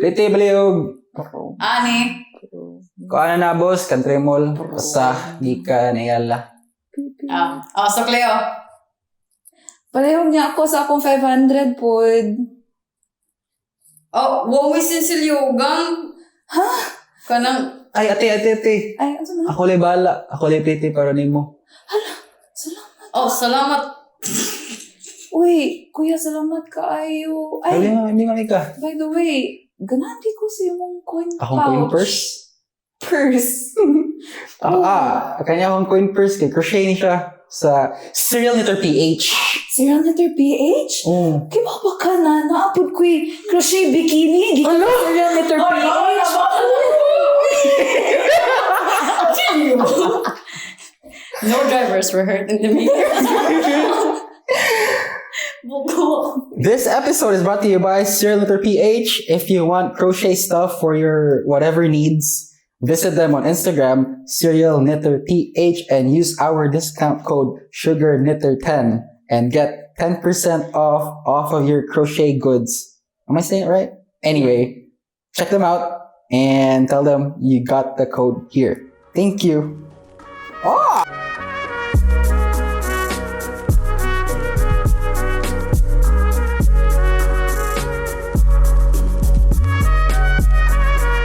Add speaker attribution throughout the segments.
Speaker 1: Liti baliog.
Speaker 2: Ani.
Speaker 1: Kung ano na, boss, country mall. Basta, gika, nayala.
Speaker 2: So Cleo.
Speaker 3: Palihog niya ako sa akong 500 po.
Speaker 2: Wow, sinsilyogang.
Speaker 3: Ha?
Speaker 2: Kanang.
Speaker 1: Ay, ate.
Speaker 3: Ay, ano na?
Speaker 1: Ako lay bala. Ako lay pliti para nimo.
Speaker 3: Salamat.
Speaker 2: Salamat.
Speaker 3: Uy, kuya, salamat kaayo.
Speaker 1: Sabi
Speaker 3: Ay,
Speaker 1: nga, hindi nga ka.
Speaker 3: by the way, ganandi ko sa imong coin
Speaker 1: Akong
Speaker 3: pouch.
Speaker 1: coin purse?
Speaker 3: Purse.
Speaker 1: Kanya akong coin purse. Kay crochet ni siya sa Serial Knitter PH.
Speaker 3: Serial Knitter PH?
Speaker 1: Oh.
Speaker 3: Kaya ba ka na? Naapod ko'y crochet bikini. Di ka Serial Knitter PH.
Speaker 2: No drivers were hurt in the meeting.
Speaker 1: This episode is brought to you by Serial Knitter PH. If you want crochet stuff for your whatever needs, visit them on Instagram, Serial Knitter PH, and use our discount code SugarKnitter10 and get 10% off of your crochet goods. Am I saying it right? Anyway, check them out and tell them you got the code here. Thank you. Oh!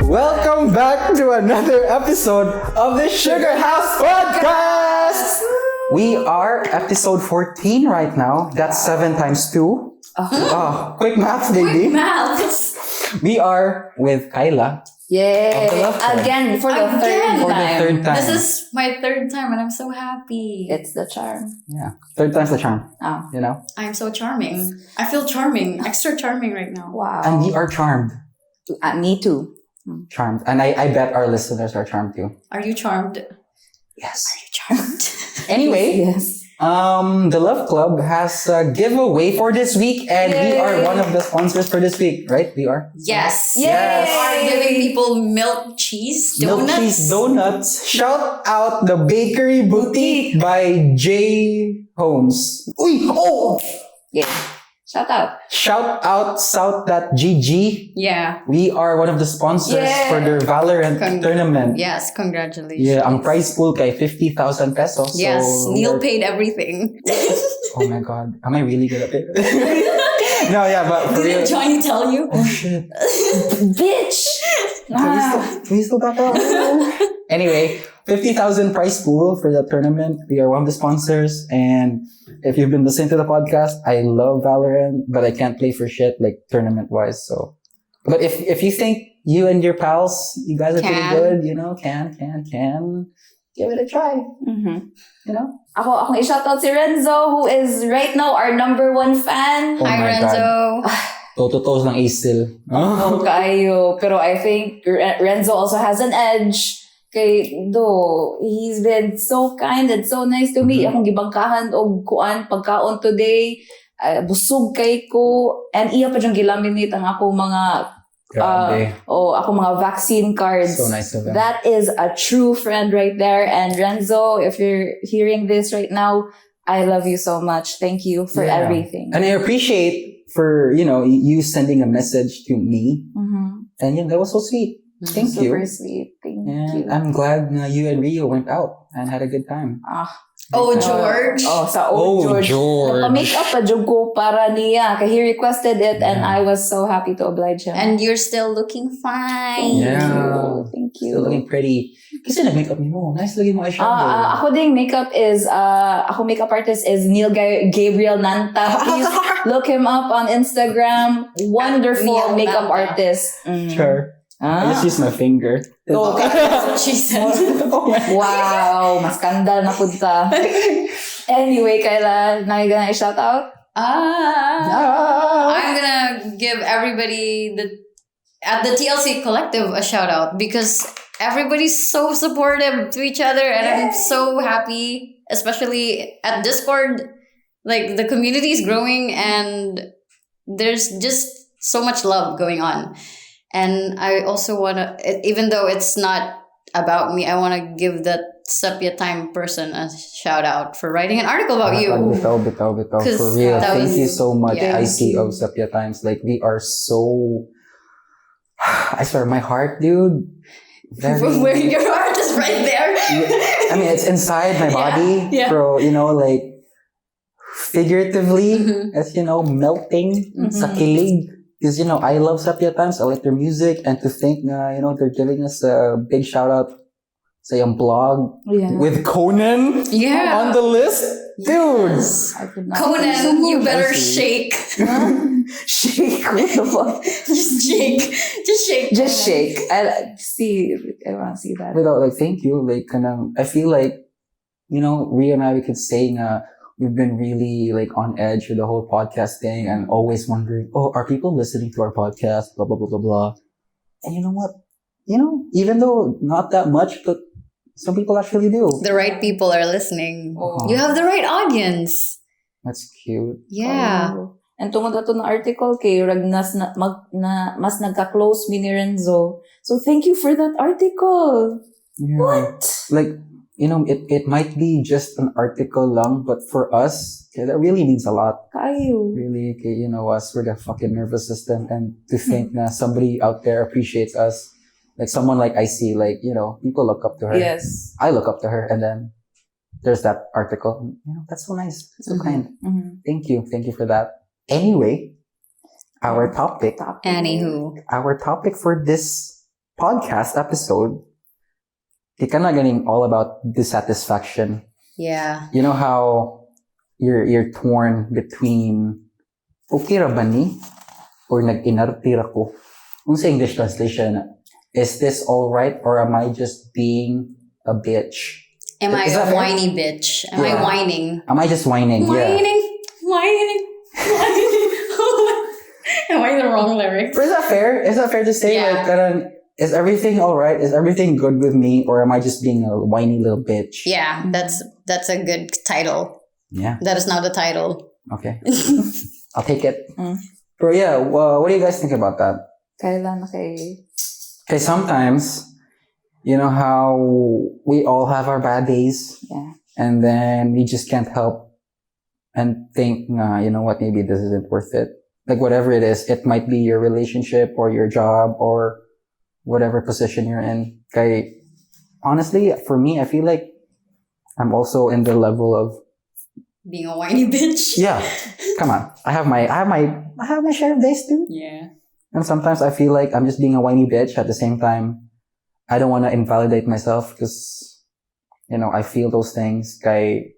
Speaker 1: Welcome back to another episode of the Sugarhouse podcast. We are episode 14 right now. That's 7 times 2. Quick maths, baby.
Speaker 2: Maths.
Speaker 1: We are with Kyla.
Speaker 3: Yay. Again, for the third time.
Speaker 2: This is my third time and I'm so happy.
Speaker 3: It's the charm.
Speaker 1: Yeah. Third time's the charm.
Speaker 3: Oh.
Speaker 1: You know?
Speaker 2: I'm so charming. I feel charming. Extra charming right now.
Speaker 3: Wow.
Speaker 1: And we are charmed.
Speaker 3: Me too.
Speaker 1: Charmed. And I bet our listeners are charmed too.
Speaker 2: Are you charmed?
Speaker 1: Yes.
Speaker 2: Are you charmed?
Speaker 1: Anyway,
Speaker 3: Yes.
Speaker 1: the Love Club has a giveaway for this week, and we are one of the sponsors for this week, right? We are.
Speaker 2: Yes.
Speaker 3: Yay!
Speaker 2: We are giving people milk cheese donuts.
Speaker 1: Milk cheese donuts. Shout out the Bakery Boutique by J Holmes. Uy! Oh!
Speaker 3: Yeah. Shout out.
Speaker 1: Shout out South.gg.
Speaker 2: Yeah.
Speaker 1: We are one of the sponsors for their Valorant tournament.
Speaker 2: Yes, congratulations.
Speaker 1: Yeah, ang prize pool kay 50,000 pesos.
Speaker 2: Yes,
Speaker 1: so
Speaker 2: Neil paid everything.
Speaker 1: Oh my god. Am I really good at it? No, yeah, but for real.
Speaker 2: Didn't Johnny tell you?
Speaker 1: Oh shit.
Speaker 3: Bitch!
Speaker 1: Can we still back up? Anyway, 50,000 prize pool for the tournament. We are one of the sponsors. And if you've been listening to the podcast, I love Valorant, but I can't play for shit, like tournament-wise. So, but if you think you and your pals, you guys are pretty good, you know, can, give it a try.
Speaker 3: Mm-hmm.
Speaker 1: You know?
Speaker 3: Akong i-shoutout si Renzo, who is right now our number 1 fan.
Speaker 1: Oh
Speaker 2: Hi,
Speaker 1: my
Speaker 2: Renzo.
Speaker 1: Tototos ng ace still.
Speaker 3: Oh, kaayo. Pero I think Renzo also has an edge. He's been so kind and so nice to me. Akong gibangkahan og kuan pagkaon today. Busog kay ko. And iya pa diyang gilaminate ang akong mga
Speaker 1: Grabe.
Speaker 3: akong mga vaccine cards.
Speaker 1: So nice of him.
Speaker 3: That is a true friend right there. And Renzo, if you're hearing this right now, I love you so much. Thank you for everything.
Speaker 1: And I appreciate for, you sending a message to me.
Speaker 3: Mm-hmm.
Speaker 1: And that was so sweet. Thank you.
Speaker 3: Super sweet. Thank you.
Speaker 1: And I'm glad you and Rio went out and had a good time.
Speaker 2: George.
Speaker 1: George.
Speaker 3: Napa-makeup pa jud ko para niya. Kaya he requested it and I was so happy to oblige him.
Speaker 2: And you're still looking fine.
Speaker 3: Thank you.
Speaker 1: Still looking pretty. Kasi nag-makeup ni mo. Nice looking mo eyeshadow.
Speaker 3: Ako ding makeup is, ako makeup artist is Neil Gabriel Nanta. Please look him up on Instagram. Wonderful
Speaker 2: Neil
Speaker 3: makeup
Speaker 2: Nanta.
Speaker 3: artist.
Speaker 1: Sure. I just use my finger.
Speaker 2: Okay, that's what she said.
Speaker 3: Wow, mas skandal na punta. Anyway, Kyla, na you gonna shout out?
Speaker 2: I'm gonna give everybody at the TLC Collective a shout out because everybody's so supportive to each other and I'm so happy, especially at Discord. Like the community is growing and there's just so much love going on. And I also want to, even though it's not about me, I want to give that Sepia Time person a shout out for writing an article about you.
Speaker 1: Bitaw.
Speaker 2: 'Cause
Speaker 1: For real,
Speaker 2: that
Speaker 1: thank
Speaker 2: was-
Speaker 1: you so much,
Speaker 2: yeah.
Speaker 1: IC of Sepia Times. Like, we are so... I swear, my heart, dude.
Speaker 2: Where your heart is right there.
Speaker 1: I mean, it's inside my body.
Speaker 2: Yeah.
Speaker 1: Bro, like, figuratively,
Speaker 2: Mhm.
Speaker 1: as melting sa kilig. Because, I love Sepia Times. I like their music. And to think na, they're giving us a big shout out sa yung blog
Speaker 3: Yeah.
Speaker 1: with Conan
Speaker 2: Yeah.
Speaker 1: on the list. Dude!
Speaker 3: I could not.
Speaker 2: Conan, you better
Speaker 1: I see.
Speaker 2: shake.
Speaker 3: Shake. What the fuck?
Speaker 2: Just shake. Just shake.
Speaker 3: Just
Speaker 2: Conan.
Speaker 3: shake. I see. I want to see that.
Speaker 1: Without, like, thank you. Like, I feel like, Ria and I, we could say we've been really, like, on edge with the whole podcast thing and always wondering, are people listening to our podcast? Blah, blah, blah, blah, blah. And you know what? Even though not that much, but some people actually do.
Speaker 2: The right people are listening.
Speaker 3: Oh.
Speaker 2: You have the right audience.
Speaker 1: That's cute.
Speaker 2: Yeah.
Speaker 3: Oh. And tungod ato na article kay Ragnas mas nagka-close mi ni Renzo. So thank you for that article.
Speaker 1: Yeah.
Speaker 3: What?
Speaker 1: Like, it might be just an article lang, but for us, okay, that really means a lot.
Speaker 3: Kayo.
Speaker 1: Really, okay, us, we're the fucking nervous system. And to think na somebody out there appreciates us. Like someone like IC, like, people look up to her.
Speaker 3: Yes.
Speaker 1: I look up to her. And then there's that article. That's so nice. That's so
Speaker 2: Mhm.
Speaker 1: kind.
Speaker 3: Mm-hmm.
Speaker 1: Thank you. Thank you for that. Anyway, our topic for this podcast episode, di ka na ganing all about dissatisfaction.
Speaker 2: Yeah.
Speaker 1: You know how you're torn between okay ra ba ni or nag-inartira ko? Sa English translation, is this all right or am I just being a bitch?
Speaker 2: Am I
Speaker 1: Is that
Speaker 2: a
Speaker 1: fair?
Speaker 2: whiny bitch? Am I
Speaker 1: Yeah.
Speaker 2: whining?
Speaker 1: Am I just whining? Yeah.
Speaker 2: Whining. Am I the wrong lyrics?
Speaker 1: But is that fair? Is that fair to say?
Speaker 2: Yeah.
Speaker 1: Like, is everything all right? Is everything good with me or am I just being a whiny little bitch?
Speaker 2: Yeah, that's a good title.
Speaker 1: Yeah.
Speaker 2: That is now the title.
Speaker 1: Okay. I'll take it.
Speaker 3: Mm.
Speaker 1: But yeah, well, what do you guys think about that?
Speaker 3: Kyla na kay...
Speaker 1: Okay, sometimes, how we all have our bad days.
Speaker 3: Yeah.
Speaker 1: And then we just can't help and think, nah, you know what, maybe this isn't worth it. Like whatever it is, it might be your relationship or your job or whatever position you're in. Kay, honestly, for me, I feel like I'm also in the level of
Speaker 2: Being a whiny bitch.
Speaker 1: yeah. Come on, I have my share of days too.
Speaker 2: Yeah.
Speaker 1: And sometimes I feel like I'm just being a whiny bitch. At the same time, I don't want to invalidate myself because, I feel those things. Kay,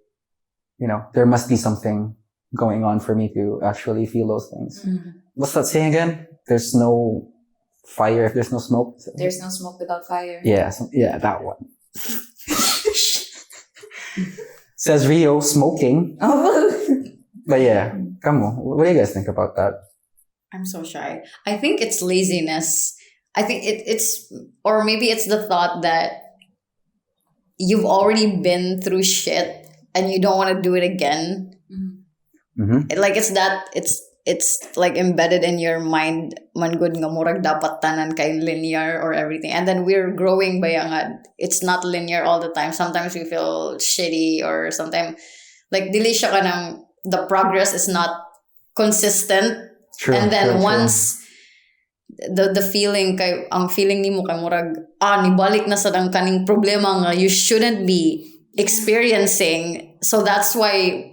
Speaker 1: there must be something going on for me to actually feel those things.
Speaker 2: Mm-hmm.
Speaker 1: What's that saying again? There's no fire if there's no smoke.
Speaker 3: There's no smoke without fire.
Speaker 1: Yeah, that one. Says Rio smoking.
Speaker 3: Oh.
Speaker 1: But yeah, come on. What do you guys think about that?
Speaker 2: I'm so shy. I think it's laziness. I think it's, or maybe it's the thought that you've already been through shit and you don't want to do it again.
Speaker 1: Mm-hmm.
Speaker 2: Like it's like embedded in your mind. Man good nga murag dapat tanan kay linear or everything. And then we're growing ba nga, it's not linear all the time. Sometimes we feel shitty or sometimes like dili siya kanang the progress is not consistent.
Speaker 1: True.
Speaker 2: And then
Speaker 1: true.
Speaker 2: once the feeling kay ang feeling nimo kay murag nibalik na sa dang kaning problema nga you shouldn't be experiencing. So that's why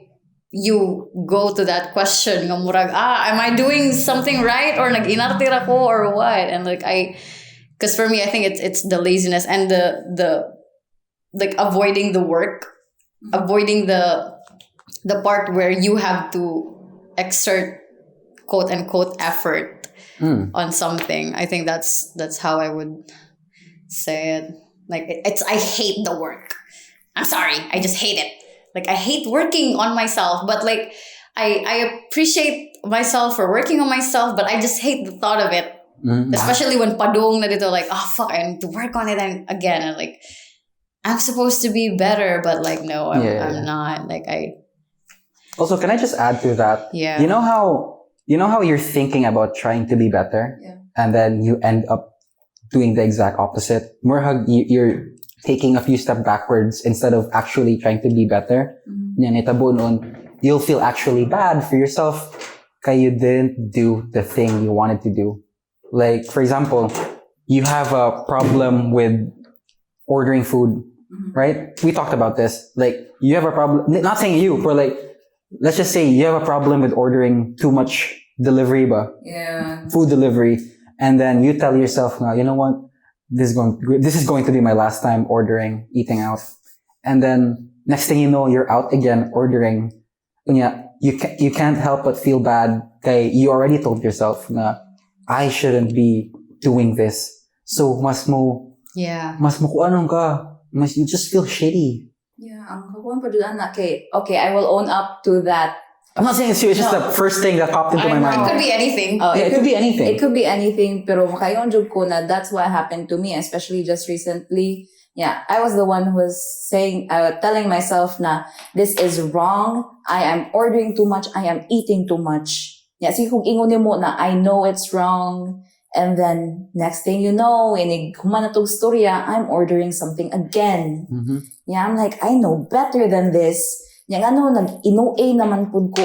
Speaker 2: you go to that question nga murag am I doing something right or nag-inartira ko or what? And like because for me I think it's the laziness and the like avoiding the work, avoiding the part where you have to exert quote unquote effort on something. I think that's how I would say it. Like I hate the work. I'm sorry, I just hate it. Like I hate working on myself, but like I appreciate myself for working on myself, but I just hate the thought of it.
Speaker 1: Mm-hmm.
Speaker 2: Especially when padung na dito, like, fuck, I need to work on it again. And like, I'm supposed to be better, but like, no, I'm not. Like
Speaker 1: Also, can I just add to that?
Speaker 2: Yeah.
Speaker 1: You know how you're thinking about trying to be better,
Speaker 3: Yeah.
Speaker 1: and then you end up doing the exact opposite. You're taking a few steps backwards instead of actually trying to be better. Yan, itabo noon, you'll feel actually bad for yourself kaya you didn't do the thing you wanted to do. Like, for example, you have a problem with ordering food, right? We talked about this. Like, you have a problem, not saying you, but like, let's just say you have a problem with ordering too much delivery ba?
Speaker 3: Yeah.
Speaker 1: Food delivery. And then you tell yourself, now, you know what? This is going to be my last time eating out. And then next thing you know, you're out again ordering. And yeah, you can't help but feel bad. Kay, you already told yourself na I shouldn't be doing this. So mas mo kung anong ka. You just feel shitty.
Speaker 3: Yeah, ang kakuan pa dyan na okay, I will own up to that.
Speaker 1: I'm not saying it's you, it's just the first thing that popped into my mind.
Speaker 2: It could be anything.
Speaker 1: It could be anything.
Speaker 3: It could be anything, pero makayon jud ko na that's what happened to me, especially just recently. Yeah, I was the one who was telling myself na this is wrong. I am ordering too much. I am eating too much. Yeah, sige kung ingon mo na I know it's wrong. And then next thing you know, inig humana tong storya, I'm ordering something again. Yeah, I'm like, I know better than this. Yang ano, nag-inoa naman pud ko.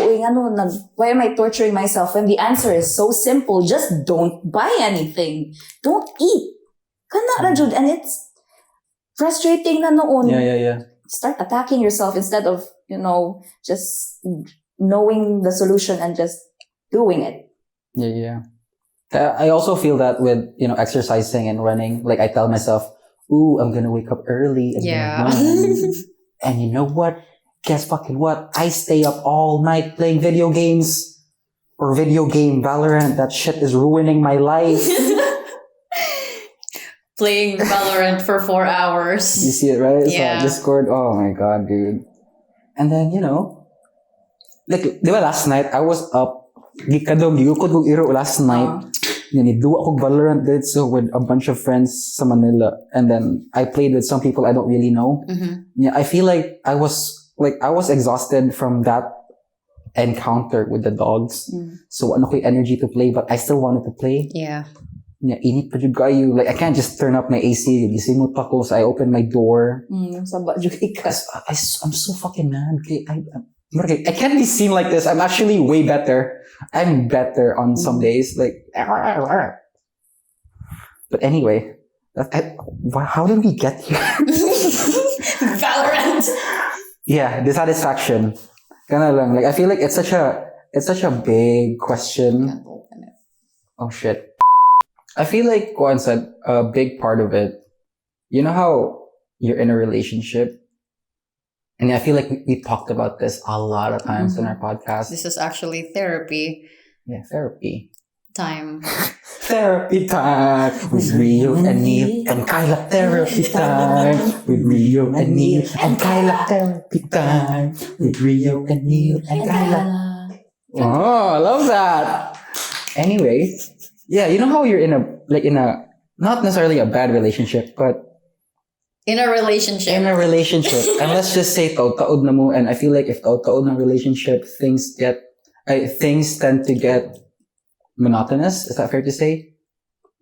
Speaker 3: Why am I torturing myself? And the answer is so simple. Just don't buy anything. Don't eat. Kana ra jud. And it's frustrating na noon.
Speaker 1: Yeah.
Speaker 3: Start attacking yourself instead of, just knowing the solution and just doing it.
Speaker 1: Yeah. I also feel that with, exercising and running. Like, I tell myself, ooh, I'm gonna wake up early and run. And you know what? Guess fucking what? I stay up all night playing video games or video game Valorant. That shit is ruining my life.
Speaker 2: Playing Valorant for 4 hours.
Speaker 1: You see it, right?
Speaker 2: Yeah.
Speaker 1: So Discord. Oh my god, dude. And then, like, diba last night, I was up. Gikod kong iro last night. Duwa ko Valorant did so with a bunch of friends sa Manila. And then I played with some people I don't really know. Yeah, I feel like I was exhausted from that encounter with the dogs. So ano ko yung energy to play, but I still wanted to play.
Speaker 2: Yeah.
Speaker 1: Yeah, init pa jud kayo. Like, I can't just turn up my AC. Gisimot pa ko, so I open my door.
Speaker 3: Saba jud ka.
Speaker 1: I'm so fucking mad. I can't be seen like this. I'm actually way better. I'm better on some days. Like, but anyway, how did we get here?
Speaker 2: Valorant.
Speaker 1: Yeah, dissatisfaction. Kinda lang. Like, I feel like it's such a big question. Oh shit. I feel like Juan said a big part of it. You know how you're in a relationship? And I feel like we talked about this a lot of times in our podcast.
Speaker 2: This is actually therapy
Speaker 1: Yeah, therapy.
Speaker 2: time.
Speaker 1: Therapy time with Rio and Neil and Kyla. Therapy time with Rio and Neil and Kyla. Therapy time with Rio and Neil and Kyla. Oh, I love that. Anyway, yeah, you know how you're in a not necessarily a bad relationship, but
Speaker 2: In a relationship.
Speaker 1: And let's just say taod na mo, and I feel like if taod ng relationship, things tend to get monotonous. Is that fair to say?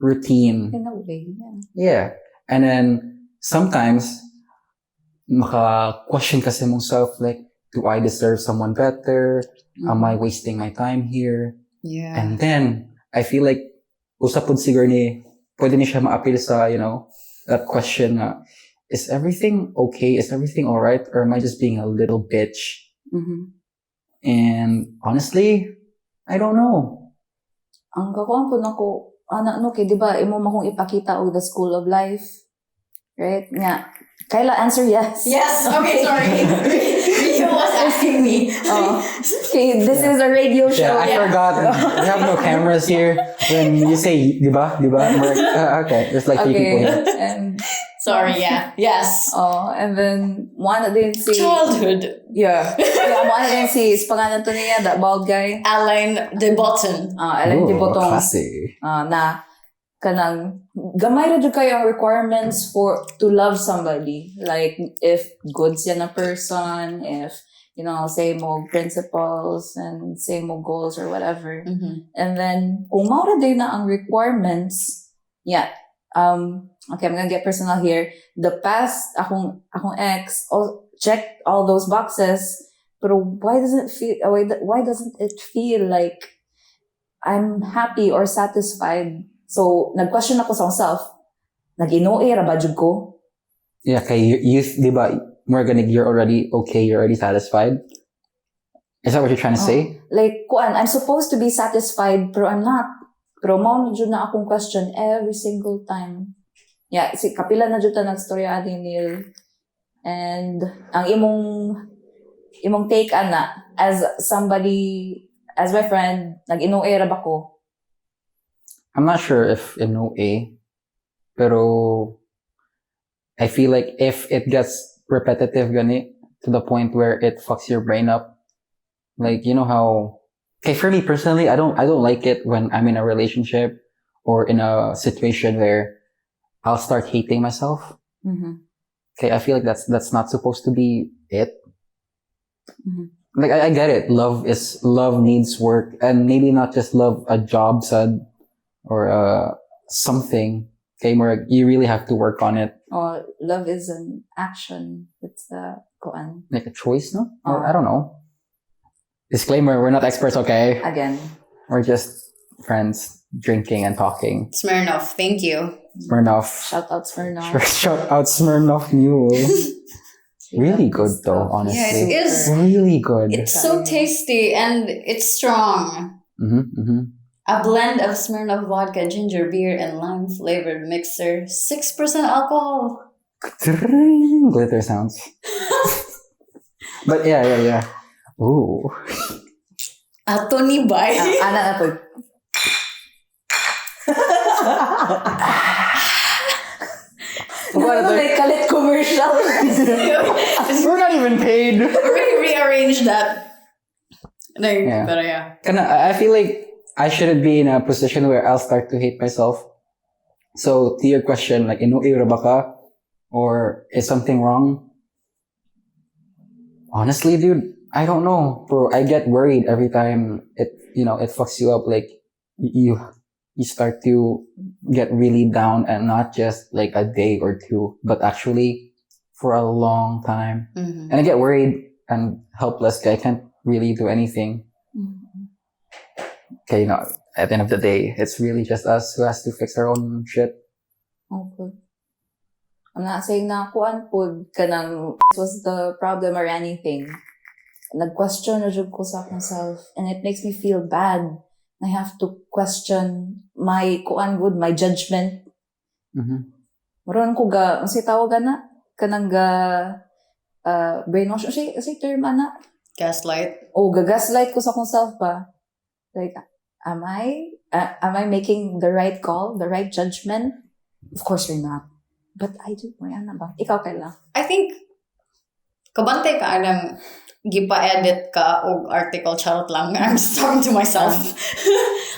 Speaker 1: Routine.
Speaker 3: In a way,
Speaker 1: Yeah. And then sometimes maka-question kasi mong self, like, do I deserve someone better? Am I wasting my time here?
Speaker 2: Yeah.
Speaker 1: And then I feel like usapod siguro pwede ni siya ma-appeal sa, that question na, is everything okay? Is everything alright? Or am I just being a little bitch? And honestly, I don't know.
Speaker 3: Ang kakuan po nako, di ba, imo makong ipakita og the school of life. Right? Nga. Kyla, answer yes.
Speaker 2: Yes. Okay, sorry. Rio was asking me.
Speaker 3: Okay, this is a radio show.
Speaker 1: Yeah, I forgot. We have no cameras here. When you say, di ba? We're like, okay, there's like 3 people here.
Speaker 3: And
Speaker 2: Sorry, yeah. Yes.
Speaker 3: and then one din si
Speaker 2: Childhood.
Speaker 3: Yeah. One din si pangalan to niya, that bald guy.
Speaker 2: Alain de Botton.
Speaker 3: Alain de Botton.
Speaker 1: Classy.
Speaker 3: Na kanang gamay ra jud kayo ang requirements to love somebody. Like if good siya na person, if same old principles and same old goals or whatever. And then kung mao ra din na ang requirements, yeah, Okay, I'm gonna get personal here. The past, akong ex, checked all those boxes, but why doesn't it feel like I'm happy or satisfied? So, nag-question ako sa myself, nag-inoe ra ba jud ko?
Speaker 1: Yeah, okay, you di ba, Morgan, you're already okay, you're already satisfied? Is that what you're trying to say?
Speaker 3: Like, kuan, I'm supposed to be satisfied, pero I'm not. Pero mao na jud na akong question every single time. Yeah, si kapila na jud ta nagstorya ni Neil. And ang imong take ana as somebody, as my friend, nag-inoe ra ba ko?
Speaker 1: I'm not sure if in no A, pero I feel like if it gets repetitive gani to the point where it fucks your brain up, like you know how, okay, for me personally, I don't like it when I'm in a relationship or in a situation where I'll start hating myself.
Speaker 3: Mm-hmm.
Speaker 1: Okay, I feel like that's not supposed to be it.
Speaker 3: Mm-hmm.
Speaker 1: Like I get it. Love needs work, and maybe not just love a job, sad, or something. Okay, more you really have to work on it.
Speaker 3: Or love is an action. It's kuan.
Speaker 1: Like a choice, no? Or I don't know. Disclaimer: we're not experts. Okay,
Speaker 3: Again.
Speaker 1: we're just friends drinking and talking.
Speaker 2: Smirnoff, thank you.
Speaker 1: Smirnoff.
Speaker 3: Shoutout Smirnoff.
Speaker 1: Shout out Smirnoff Mule. Really good though, honestly.
Speaker 2: Yeah, it is.
Speaker 1: Really good.
Speaker 2: It's so tasty and it's strong. A blend of Smirnoff vodka, ginger beer, and lime flavored mixer. 6% alcohol.
Speaker 1: Glitter sounds. But yeah. Ooh.
Speaker 2: Ato ni bay.
Speaker 3: Ana na po. Ano may kalit commercial?
Speaker 1: We're not even paid.
Speaker 2: We rearranged that. Like,
Speaker 1: Yeah.
Speaker 2: But yeah.
Speaker 1: I feel like I shouldn't be in a position where I'll start to hate myself. So to your question, like, inuwi ra ba ka? Or is something wrong? Honestly, dude, I don't know, bro. I get worried every time it fucks you up. Like, you start to get really down, and not just like a day or two, but actually for a long time.
Speaker 2: Mm-hmm.
Speaker 1: And I get worried and helpless. I can't really do anything. Okay, at the end of the day, it's really just us who has to fix our own shit.
Speaker 3: Okay. I'm not saying na kuan po kanang was the problem or anything. Nag-question na jud ko sa myself, and it makes me feel bad. I have to question my my judgment. Maron ko ang say tawag na kanang brainwash say term ana.
Speaker 2: Gaslight.
Speaker 3: Gaslight ko sa akong self ba? Like, am I making the right call, the right judgment? Of course you're not. But I do. Mariana ba? Ikaw, Kyla.
Speaker 2: I think, kabantay ka anang gipa-edit ka og article, charot lang. I'm just talking to myself.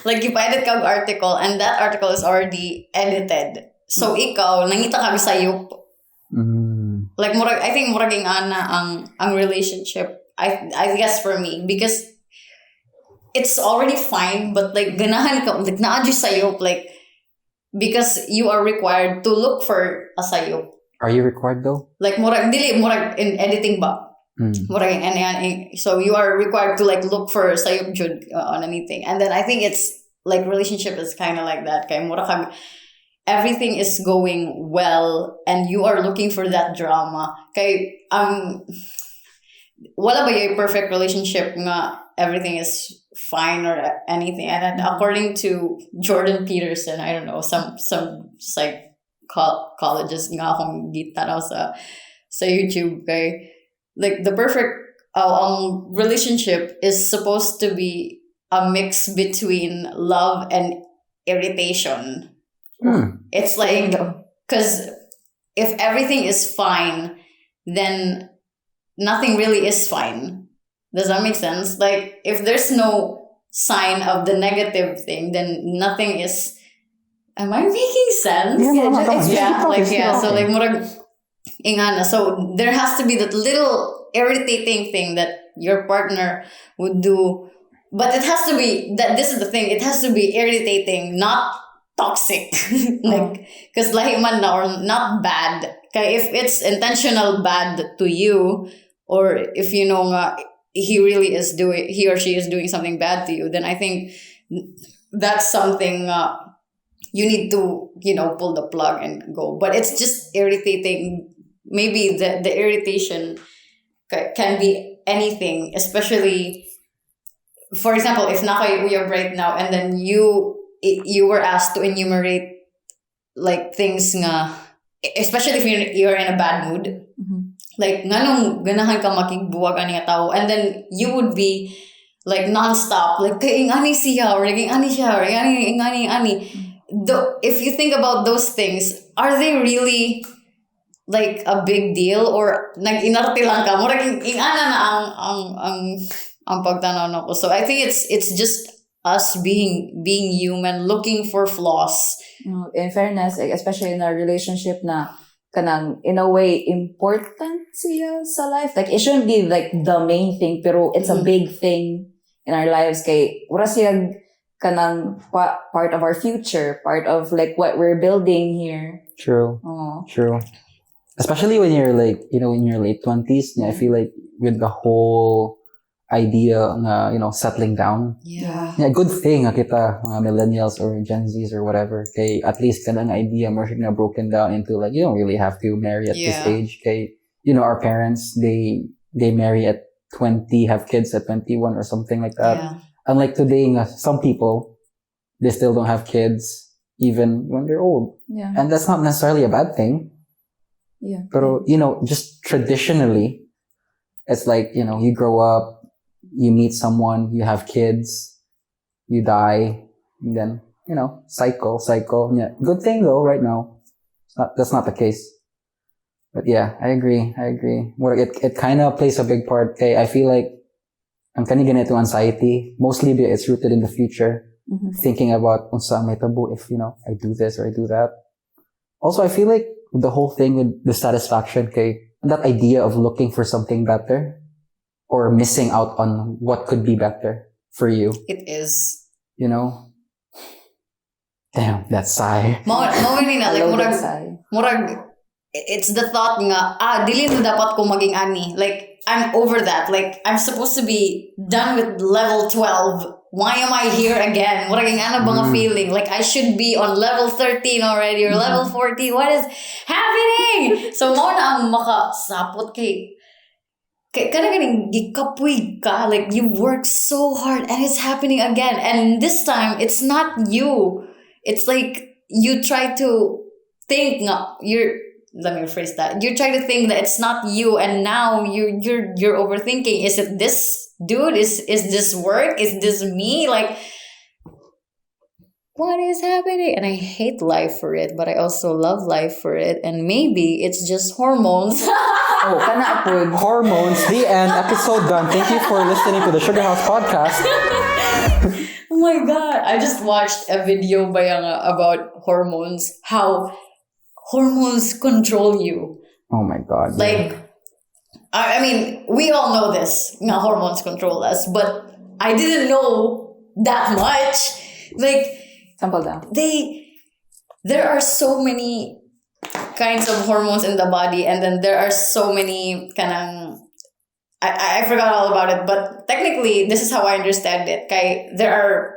Speaker 2: Like, gipa-edit ka og article, and that article is already edited. So, ikaw, nangita ka sayop. Like, I think muraging ana ang relationship. I guess for me, because it's already fine, but like ganahan ka, like naadyo sayop, like because you are required to look for a sayop.
Speaker 1: Are you required though?
Speaker 2: Like murag in editing ba? Murag in so you are required to like look for sayop jud on anything, and then I think it's like relationship is kind of like that. Kay murag everything is going well, and you are looking for that drama. Kay wala ba yung perfect relationship nga everything is fine or anything. And then according to Jordan Peterson, I don't know, some psychologist nga akong gitanaw sa YouTube, kay like the perfect relationship is supposed to be a mix between love and irritation. It's like, because if everything is fine, then nothing really is fine. Does that make sense? Like, if there's no sign of the negative thing, then nothing is. Am I making sense? So like murag ingana. So there has to be that little irritating thing that your partner would do, but it has to be that. This is the thing. It has to be irritating, not toxic. Like, because lahi man na or not bad. Kaya if it's intentional bad to you, or if you know nga, he or she is doing something bad to you, then I think that's something you need to, pull the plug and go. But it's just irritating. Maybe the irritation can be anything, especially, for example, if naka-uyab right now and then you were asked to enumerate like things nga, especially if you're in a bad mood, like nganong ganahan ka makigbuwag ani nga tao, and then you would be like non-stop, like kaing ani siya or naging ani siya or ani. If you think about those things, are they really like a big deal, or nag-inarte lang ka mo naging ingana na ang pagtanaw nako? So I think it's just us being human, looking for flaws.
Speaker 3: In fairness, especially in a relationship na kanang in a way important siya sa life. Like it shouldn't be like the main thing, pero it's a big thing in our lives. Kay wala siya kanang part of our future, part of like what we're building here.
Speaker 1: True. True. Especially when you're like, in your late 20s, I feel like with the whole idea na, settling down.
Speaker 2: Yeah.
Speaker 1: Good thing kita mga millennials or Gen Zs or whatever, kay at least kanang idea more na broken down into like, you don't really have to marry at this age. Kay, our parents, they marry at 20, have kids at 21 or something like that.
Speaker 2: Yeah.
Speaker 1: Unlike today, some people, they still don't have kids even when they're old.
Speaker 3: Yeah.
Speaker 1: And that's not necessarily a bad thing.
Speaker 3: Yeah.
Speaker 1: Pero, just traditionally, it's like, you grow up, you meet someone, you have kids, you die, and then, cycle. Yeah. Good thing though, right now, that's not the case. But yeah, I agree. Well, it kind of plays a big part. Okay, I feel like ang kani ganito anxiety, mostly it's rooted in the future. Thinking about unsa may tabo if, I do this or I do that. Also, I feel like the whole thing with dissatisfaction, okay, that idea of looking for something better or missing out on what could be better for you.
Speaker 2: It is.
Speaker 1: Damn, that sigh.
Speaker 2: Mo ni na like murag it's the thought nga dili na dapat ko maging ani. Like I'm over that. Like I'm supposed to be done with level 12. Why am I here again? Murag ana ba nga feeling? Like I should be on level 13 already or level 40. What is happening? So mo na ang makasapot kay kanang gikapoy ka, like you work so hard and it's happening again, and this time it's not you. It's like you try to think let me rephrase that. You try to think that it's not you, and now you're overthinking. Is it this dude? Is this work? Is this me? Like what is happening? And I hate life for it, but I also love life for it. And maybe it's just hormones.
Speaker 3: Kana apod.
Speaker 1: Hormones, the end, episode done. Thank you for listening to the Sugarhouse podcast.
Speaker 2: Oh my God. I just watched a video about hormones. How hormones control you.
Speaker 1: Oh my God.
Speaker 2: Like, I mean, we all know this. Hormones control us. But I didn't know that much. Like,
Speaker 3: Sample down.
Speaker 2: There are so many kinds of hormones in the body, and then there are so many I forgot all about it, but technically this is how I understand it. There are,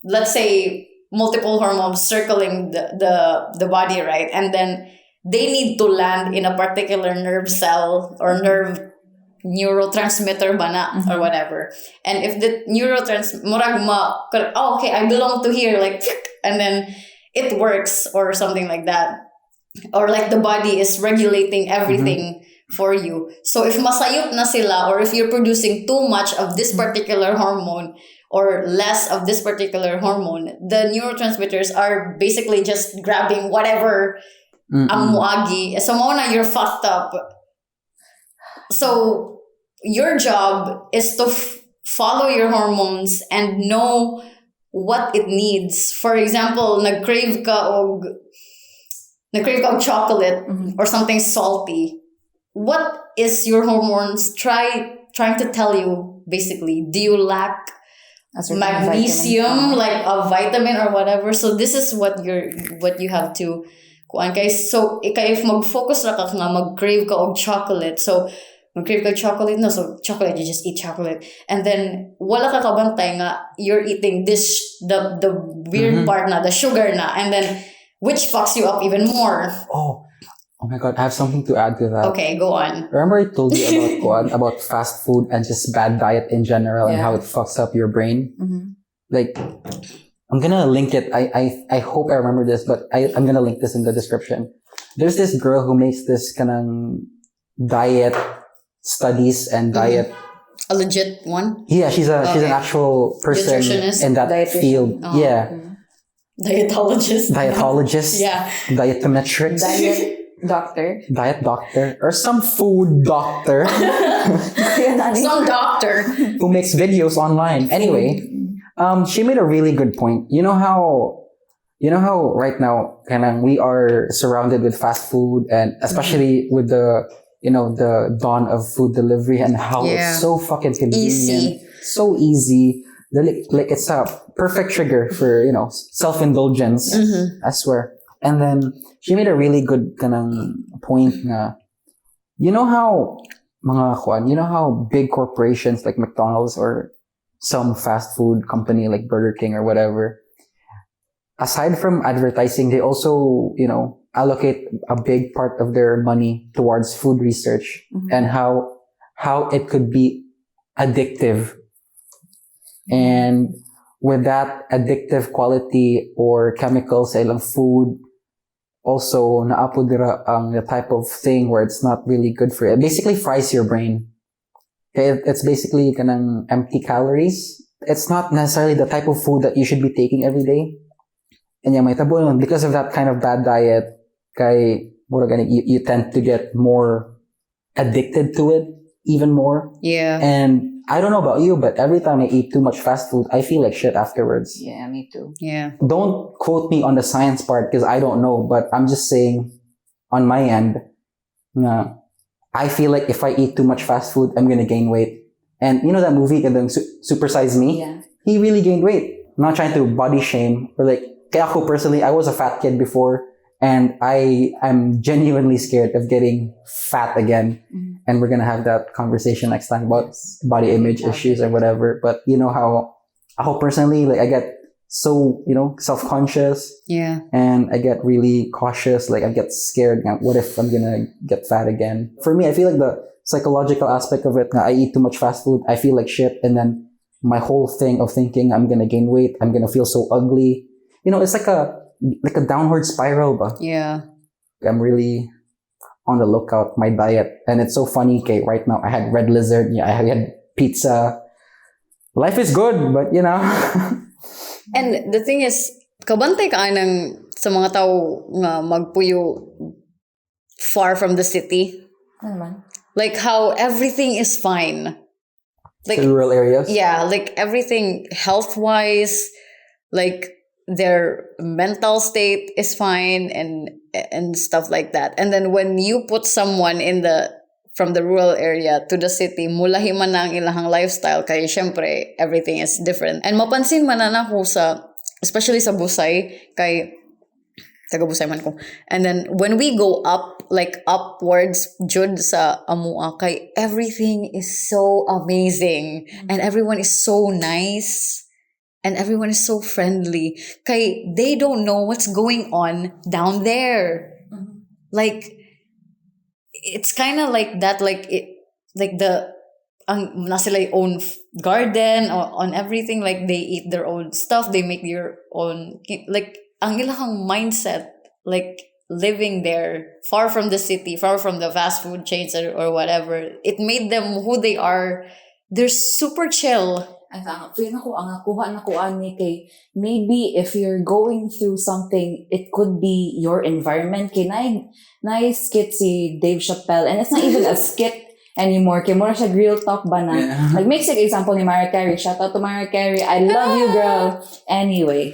Speaker 2: let's say, multiple hormones circling the body, right? And then they need to land in a particular nerve cell or neurotransmitter bana or whatever. And if the okay, I belong to here, like, and then it works or something like that. Or like the body is regulating everything for you. So if masayop na sila, or if you're producing too much of this particular hormone or less of this particular hormone, the neurotransmitters are basically just grabbing whatever ang muagi. So muna you're fucked up. So your job is to follow your hormones and know what it needs. For example, nag-crave ka og chocolate or something salty. What is your hormones trying to tell you, basically? Do you lack
Speaker 3: A certain
Speaker 2: magnesium,
Speaker 3: vitamin.
Speaker 2: like a vitamin or whatever. So this is what you have to kuan kay, so if mag-focus ra ka nga mag-crave ka og chocolate, so mag-crave ka og chocolate, no, so chocolate, you just eat chocolate, and then wala ka kabantay nga you're eating this, the weird part na, the sugar na, and then which fucks you up even more.
Speaker 1: Oh my god, I have something to add to that.
Speaker 2: Okay, go on.
Speaker 1: Remember I told you about kuan, about fast food and just bad diet in general and
Speaker 3: Yeah.
Speaker 1: how it fucks up your brain?
Speaker 3: Mhm.
Speaker 1: Like, I'm gonna link it. I hope I remember this, but I'm gonna link this in the description. There's this girl who makes this kanang diet studies and diet.
Speaker 2: A legit one?
Speaker 1: Yeah, she's an
Speaker 2: Okay.
Speaker 1: actual person
Speaker 2: Nutritionist?
Speaker 1: in that
Speaker 3: Dietitian.
Speaker 1: field.
Speaker 2: Oh.
Speaker 1: Yeah,
Speaker 2: Dietologist.
Speaker 1: dietologist.
Speaker 2: Yeah.
Speaker 1: Dietometrics.
Speaker 3: Diet doctor.
Speaker 1: Diet doctor or some food doctor
Speaker 2: Some doctor.
Speaker 1: who makes videos online. Anyway, she made a really good point. You know how right now kanang we are surrounded with fast food, and especially with the the dawn of food delivery and how
Speaker 2: Yeah.
Speaker 1: it's so fucking convenient,
Speaker 2: Easy.
Speaker 1: so easy. Like it's a perfect trigger for self-indulgence. I swear. And then she made a really good kanang point na, how mga kwan, how big corporations like McDonald's or some fast food company like Burger King or whatever, aside from advertising, they also, allocate a big part of their money towards food research and how it could be addictive. And with that addictive quality or chemicals sa ilang food, also naapo dira ang the type of thing where it's not really good for you. It basically fries your brain. Okay, it's basically kanang empty calories. It's not necessarily the type of food that you should be taking every day. And yeah, may tabo nun, because of that kind of bad diet, kay you tend to get more addicted to it even more.
Speaker 2: Yeah.
Speaker 1: And I don't know about you, but every time I eat too much fast food, I feel like shit afterwards.
Speaker 3: Yeah, me too.
Speaker 2: Yeah.
Speaker 1: Don't quote me on the science part because I don't know, but I'm just saying on my end, na I feel like if I eat too much fast food, I'm gonna gain weight. And you know that movie, Super Size Me?
Speaker 3: Yeah.
Speaker 1: He really gained weight. I'm not trying to body shame or like, kaya ako personally, I was a fat kid before, and I'm genuinely scared of getting fat again. And we're gonna have that conversation next time about body image issues or whatever. But you know how personally, like I get so self-conscious,
Speaker 2: Yeah.
Speaker 1: and I get really cautious. Like I get scared. Now, what if I'm gonna get fat again? For me, I feel like the psychological aspect of it. I eat too much fast food. I feel like shit, and then my whole thing of thinking I'm gonna gain weight, I'm gonna feel so ugly. It's like a downward spiral. But
Speaker 2: Yeah.
Speaker 1: I'm really on the lookout. My diet, and it's so funny. Okay, right now I had red lizard. Yeah, I had pizza. Life is good, but
Speaker 2: And the thing is, kabantay ka ng sa mga tao nga magpuyo far from the city.
Speaker 3: Ano naman?
Speaker 2: Like how everything is fine. Like
Speaker 1: the rural areas.
Speaker 2: yeah, like everything health-wise, like their mental state is fine and stuff like that. And then when you put someone from the rural area to the city, mulahi man na ang ilahang lifestyle kay syempre everything is different. And mapansin man na ako especially sa Busay, kay taga Busay man ko. And then when we go up, like upwards jud sa amua, kay everything is so amazing and everyone is so nice. And everyone is so friendly. Kay they don't know what's going on down there. Like it's kind of like that. Like na sila own garden on everything. Like they eat their own stuff. They make their own. Like ang ilahang mindset. Like living there, far from the city, far from the fast food chains or whatever. It made them who they are. They're super chill.
Speaker 3: Ang nakuha na ko ani kay maybe if you're going through something, it could be your environment. Kay na skit si Dave Chappelle, and it's not even a skit. anymore. Kaya mura siya real talk ba na.
Speaker 1: Yeah.
Speaker 3: Like, makes an example ni Mariah Carey. Shout out to Mariah Carey. I love you, girl. Anyway.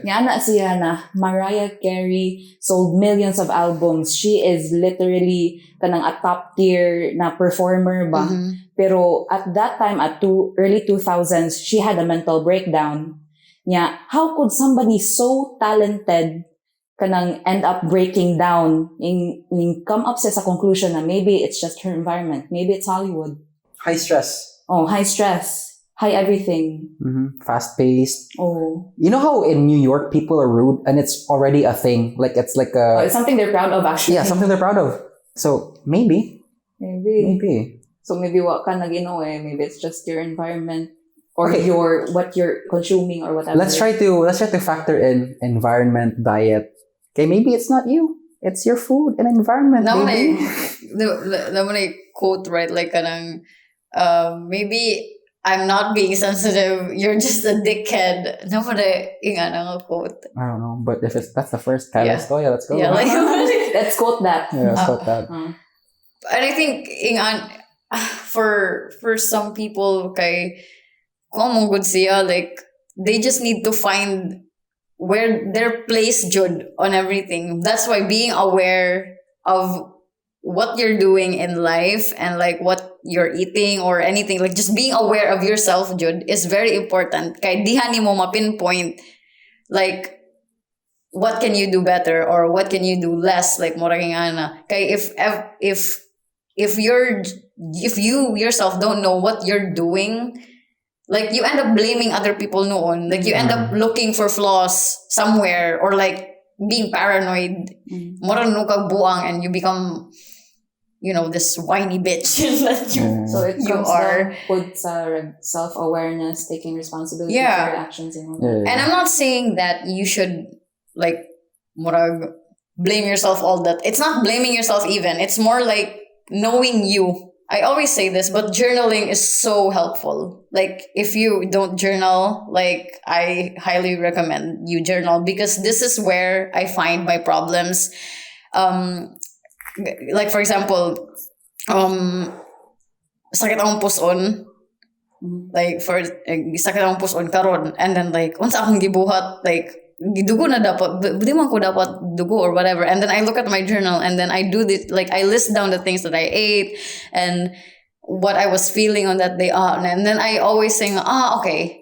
Speaker 3: Nga na siya na Mariah Carey sold millions of albums. She is literally kanang a top tier na performer ba. Pero at that time, at early 2000s, she had a mental breakdown. Nya, how could somebody so talented kanang end up breaking down in come up sa conclusion na maybe it's just her environment, maybe it's Hollywood.
Speaker 1: High stress.
Speaker 3: Oh, high stress, high everything.
Speaker 1: Fast paced.
Speaker 3: Oh,
Speaker 1: You know how in New York people are rude and it's already a thing. Like it's like a
Speaker 3: it's something they're proud of actually.
Speaker 1: yeah, something they're proud of. So maybe.
Speaker 3: So maybe what ka nag-ino maybe it's just your environment or
Speaker 1: Okay.
Speaker 3: what you're consuming or whatever.
Speaker 1: Let's try to factor in environment, diet. Okay, maybe it's not you. It's your food and environment.
Speaker 2: Naman
Speaker 1: Baby.
Speaker 2: naman ay quote, right? Like, kanang, maybe I'm not being sensitive. You're just a dickhead. Naman ay inga nga quote.
Speaker 1: I don't know, but if that's the first Kyla
Speaker 2: Yeah.
Speaker 1: story, let's go.
Speaker 2: Yeah, like,
Speaker 3: Let's quote that.
Speaker 1: yeah, let's quote that.
Speaker 2: and I think inga, for some people, kay kung mong good siya, like, they just need to find where their place jud on everything. That's why being aware of what you're doing in life and like what you're eating or anything, like just being aware of yourself jud is very important. Kay dihan nimo ma-pinpoint like what can you do better or what can you do less, like murag nga na. Kay if you yourself don't know what you're doing, like you end up blaming other people noon. Like you end up looking for flaws somewhere or like being paranoid. Mura no kag buang and you become, this whiny bitch that you
Speaker 3: So it
Speaker 2: you
Speaker 3: comes
Speaker 2: are.
Speaker 3: down with self-awareness, taking responsibility
Speaker 2: Yeah.
Speaker 3: for your actions.
Speaker 1: Yeah.
Speaker 2: And I'm not saying that you should like murag blame yourself all that. It's not blaming yourself even. It's more like knowing you. I always say this, but journaling is so helpful. Like, if you don't journal, like, I highly recommend you journal because this is where I find my problems. Like, for example, sakit akong puson. Like, sakit akong puson karon, and then like, unsa akong gibuhat, like, gidugo na dapat, di man ko dapat dugo or whatever. And then I look at my journal and then I do this, like I list down the things that I ate and what I was feeling on that day. And then I always think, okay,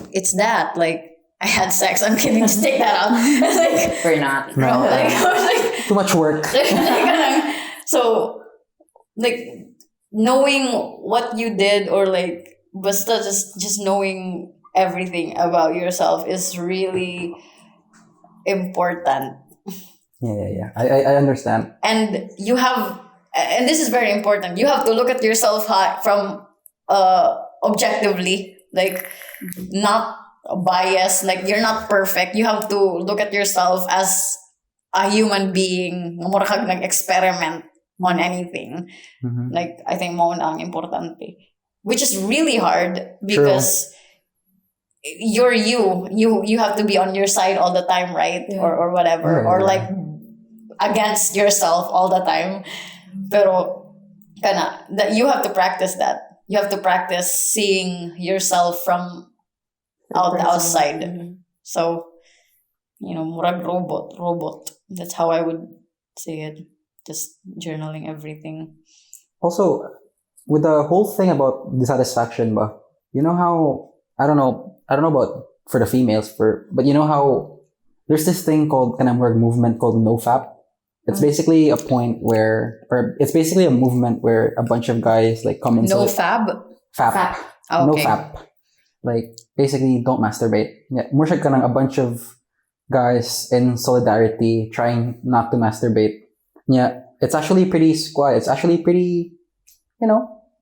Speaker 2: it's that. Like, I had sex. I'm kidding. Just take that out. Like,
Speaker 3: We're not.
Speaker 1: No.
Speaker 2: like,
Speaker 1: Too much work.
Speaker 2: so, like, knowing what you did or like, basta just knowing everything about yourself is really important.
Speaker 1: Yeah. I understand.
Speaker 2: And you have, and this is very important, you have to look at yourself from objectively, like not biased, like you're not perfect. You have to look at yourself as a human being, mura kag nag-experiment on anything. Like, I think mo na ang importante. Which is really hard because you're you have to be on your side all the time, right?
Speaker 3: Yeah.
Speaker 2: Or whatever, or like against yourself all the time. Pero that you have to practice that. You have to practice seeing yourself from outside. So, murag robot. That's how I would say it. Just journaling everything.
Speaker 1: Also, with the whole thing about dissatisfaction, you know how I don't know about for the females, but you know how there's this thing called movement called nofap. It's basically a point where, or it's basically a movement where a bunch of guys like come into
Speaker 2: Nofap.
Speaker 1: fap.
Speaker 2: Oh, okay.
Speaker 1: Nofap. Like basically don't masturbate. Yeah, more siya kanang a bunch of guys in solidarity trying not to masturbate. Yeah, it's actually pretty squat. It's actually pretty,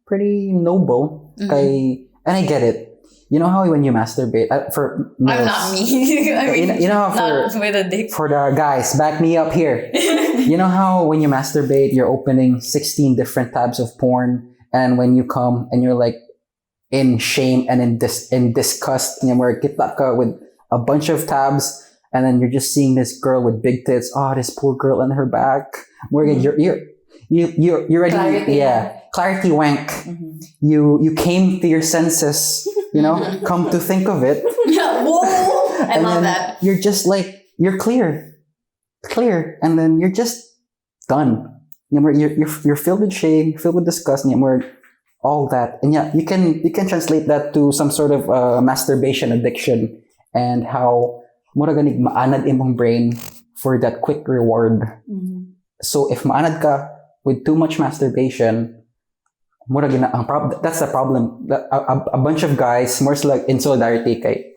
Speaker 1: pretty noble. And I get it. You know how when you masturbate for males,
Speaker 2: I'm not me. I mean,
Speaker 1: you know how
Speaker 2: not with a dick.
Speaker 1: for the guys, back me up here. You know how when you masturbate, you're opening 16 different tabs of porn, and when you come and you're like in shame and in disgust, and you're with a bunch of tabs, and then you're just seeing this girl with big tits. Oh, this poor girl on her back. Morgan, you're ready.
Speaker 3: Clarity.
Speaker 1: Yeah, clarity wank.
Speaker 3: Mhm.
Speaker 1: You came to your senses. You know, come to think of it.
Speaker 2: Whoa! I
Speaker 1: And
Speaker 2: love
Speaker 1: then
Speaker 2: that.
Speaker 1: You're just like you're clear, and then you're just done. You're filled with shame, filled with disgust, and you're all that. And yeah, you can translate that to some sort of masturbation addiction and how mura ganig maanad imong brain for that quick reward.
Speaker 3: Mhm.
Speaker 1: So if maanad ka with too much masturbation, mura gina that's the problem. A bunch of guys more like in solidarity kay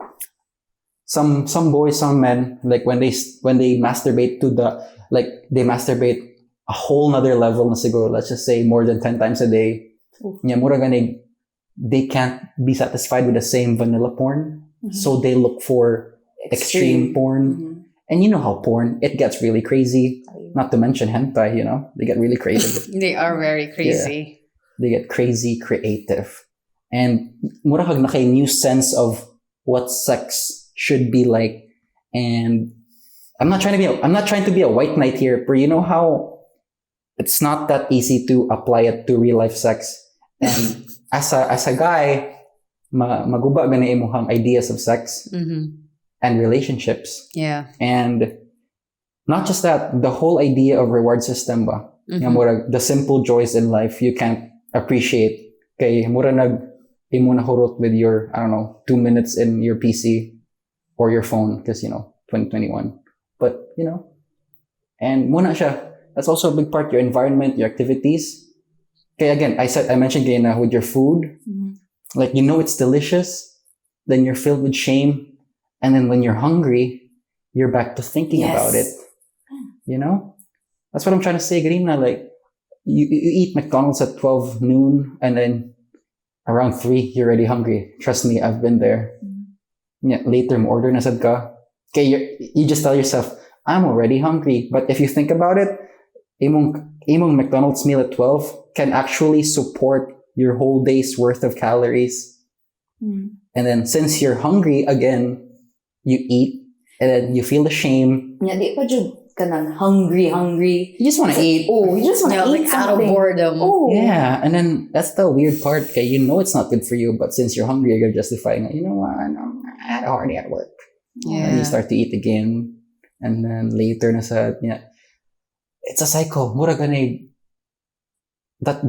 Speaker 1: some boys, some men, like when they masturbate to the like they masturbate a whole nother level na siguro, let's just say more than 10 times a day.
Speaker 3: Oof.
Speaker 1: Nya mura ganig they can't be satisfied with the same vanilla porn.
Speaker 3: Mhm.
Speaker 1: So they look for extreme porn.
Speaker 3: Mhm.
Speaker 1: And you know how porn, it gets really crazy. Not to mention hentai, they get really creative.
Speaker 2: They are very crazy.
Speaker 1: They get crazy creative. And mura kag naka new sense of what sex should be like. And I'm not trying to be a white knight here, but you know how it's not that easy to apply it to real life sex. And as a guy, maguba gana imuhang ideas of sex
Speaker 2: Mm-hmm.
Speaker 1: and relationships.
Speaker 2: Yeah.
Speaker 1: And not just that, the whole idea of reward system ba?
Speaker 2: Mhm.
Speaker 1: Nga mura, the simple joys in life you can't appreciate. Kay mura imo na hurot with your, I don't know, 2 minutes in your PC or your phone because, 2021. But, and muna siya. That's also a big part, your environment, your activities. Okay, again, I mentioned again with your food,
Speaker 3: Mhm.
Speaker 1: like, it's delicious, then you're filled with shame. And then when you're hungry, you're back to thinking
Speaker 3: Yes.
Speaker 1: about it. That's what I'm trying to say, Garina. Like, you eat McDonald's at 12 noon, and then around 3, you're already hungry. Trust me, I've been there. Yeah, later, mo order na sad ka. Okay, you just tell yourself, I'm already hungry. But if you think about it, imong McDonald's meal at 12 can actually support your whole day's worth of calories.
Speaker 3: Mhm.
Speaker 1: And then since you're hungry again, you eat, and then you feel the shame.
Speaker 3: Nya di pa jud kanang hungry.
Speaker 1: You just want to eat.
Speaker 3: Oh, you just want to
Speaker 2: Yeah,
Speaker 3: eat
Speaker 2: like out of
Speaker 3: something.
Speaker 2: boredom.
Speaker 3: Oh.
Speaker 1: Yeah, and then that's the weird part. Okay, it's not good for you, but since you're hungry, you're justifying it. You know what? I had a hard day at work. And you
Speaker 2: Yeah.
Speaker 1: start to eat again, and then later na sa, it's a cycle. Mura ganay. That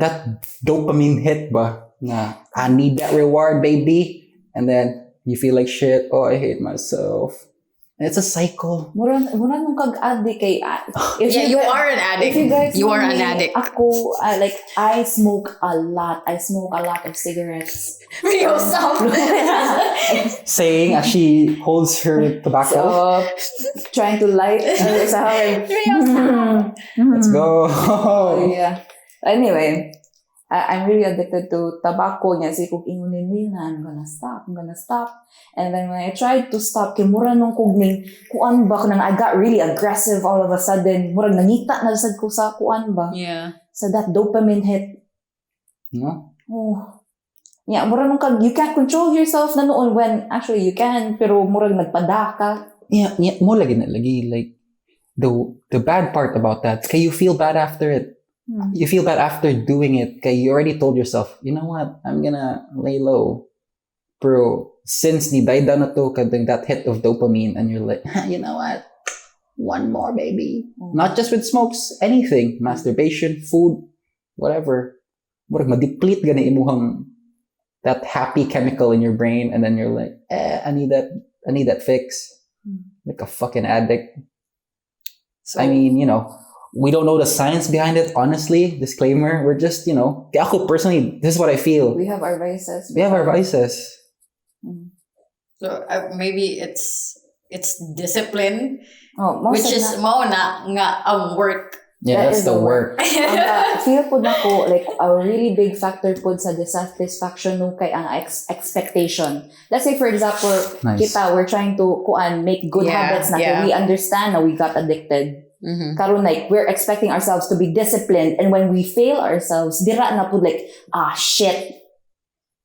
Speaker 1: dopamine hit ba? Na, I need that reward, baby. And then you feel like shit. Oh, I hate myself. And it's a cycle.
Speaker 3: Mura nung kag-addict kay if
Speaker 2: Yeah, you
Speaker 3: guys-
Speaker 2: are an addict.
Speaker 3: If you guys
Speaker 2: You
Speaker 3: know
Speaker 2: are an
Speaker 3: me,
Speaker 2: addict.
Speaker 3: Ako, I smoke a lot. I smoke a lot of cigarettes.
Speaker 2: Rio, stop.
Speaker 1: Saying as she holds her tobacco.
Speaker 3: So, trying to light sa akin.
Speaker 2: Rio, stop.
Speaker 1: Let's go.
Speaker 3: Oh, yeah. Anyway, I'm really addicted to tobacco niya. Si kung ingunin na, I'm gonna stop. And then when I tried to stop, kay mura nung kugning, kuan ba, nang I got really aggressive all of a sudden. Murag nangita na sad ko sa kuan ba.
Speaker 2: Yeah.
Speaker 3: So that dopamine hit.
Speaker 1: No?
Speaker 3: Oh. Yeah, mura nung you can't control yourself na noon when actually you can, pero murag nagpadaka.
Speaker 1: Yeah, mo lagi na lagi. Like, the bad part about that, kay you feel bad after it. You feel bad after doing it. Okay, you already told yourself, you know what? I'm gonna lay low. Bro, since ni daida na to, kadang that hit of dopamine, and you're like, you know what? One more, baby. Not just with smokes, anything. Masturbation, food, whatever. Murag ma-deplete gana imuhang that happy chemical in your brain, and then you're like, I need that fix. Like a fucking addict.
Speaker 2: So,
Speaker 1: I mean, we don't know the science behind it, honestly. Disclaimer, we're just, ako personally, this is what I feel.
Speaker 3: We have our vices.
Speaker 1: We have our vices.
Speaker 2: so maybe it's discipline,
Speaker 3: Oh, most
Speaker 2: which
Speaker 3: of
Speaker 2: is mo na nga ang work.
Speaker 1: Yeah,
Speaker 3: That
Speaker 1: that's
Speaker 3: is
Speaker 1: the
Speaker 3: the
Speaker 1: work.
Speaker 3: Feel po na ko, like, a really big factor po sa dissatisfaction no kay ang expectation. Let's say, for example,
Speaker 1: Nice.
Speaker 3: we're trying to make good
Speaker 2: Yeah,
Speaker 3: habits na
Speaker 2: yeah.
Speaker 3: we understand na we got addicted.
Speaker 2: Mm-hmm.
Speaker 3: Karon, like, we're expecting ourselves to be disciplined, and when we fail ourselves, dira na po like, shit,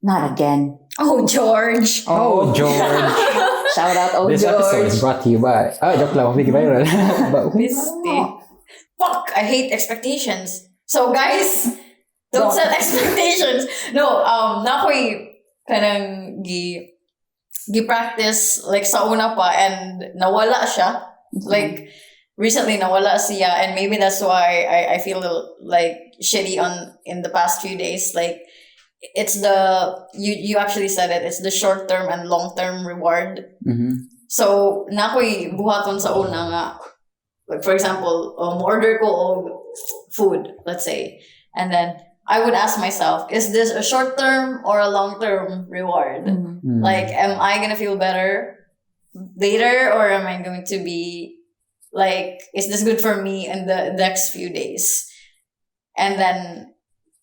Speaker 3: not again.
Speaker 2: Oh, George.
Speaker 1: Oh, George.
Speaker 3: Shout out,
Speaker 1: This episode is
Speaker 3: George.
Speaker 1: brought to you by... joke lang. Big viral. But
Speaker 2: Misty. Fuck, I hate expectations. So guys, don't set expectations. No, na ako'y kanang gi-practice like sa una pa and nawala siya. Like recently nawala siya and maybe that's why I feel like shitty in the past few days. Like it's you actually said it, it's the short term and long term reward. So na ako'y buhaton sa una nga, like for example, order ko og food, let's say, and then I would ask myself, is this a short term or a long term reward? Like, am I gonna feel better later, or am I going to be like, is this good for me in the next few days? And then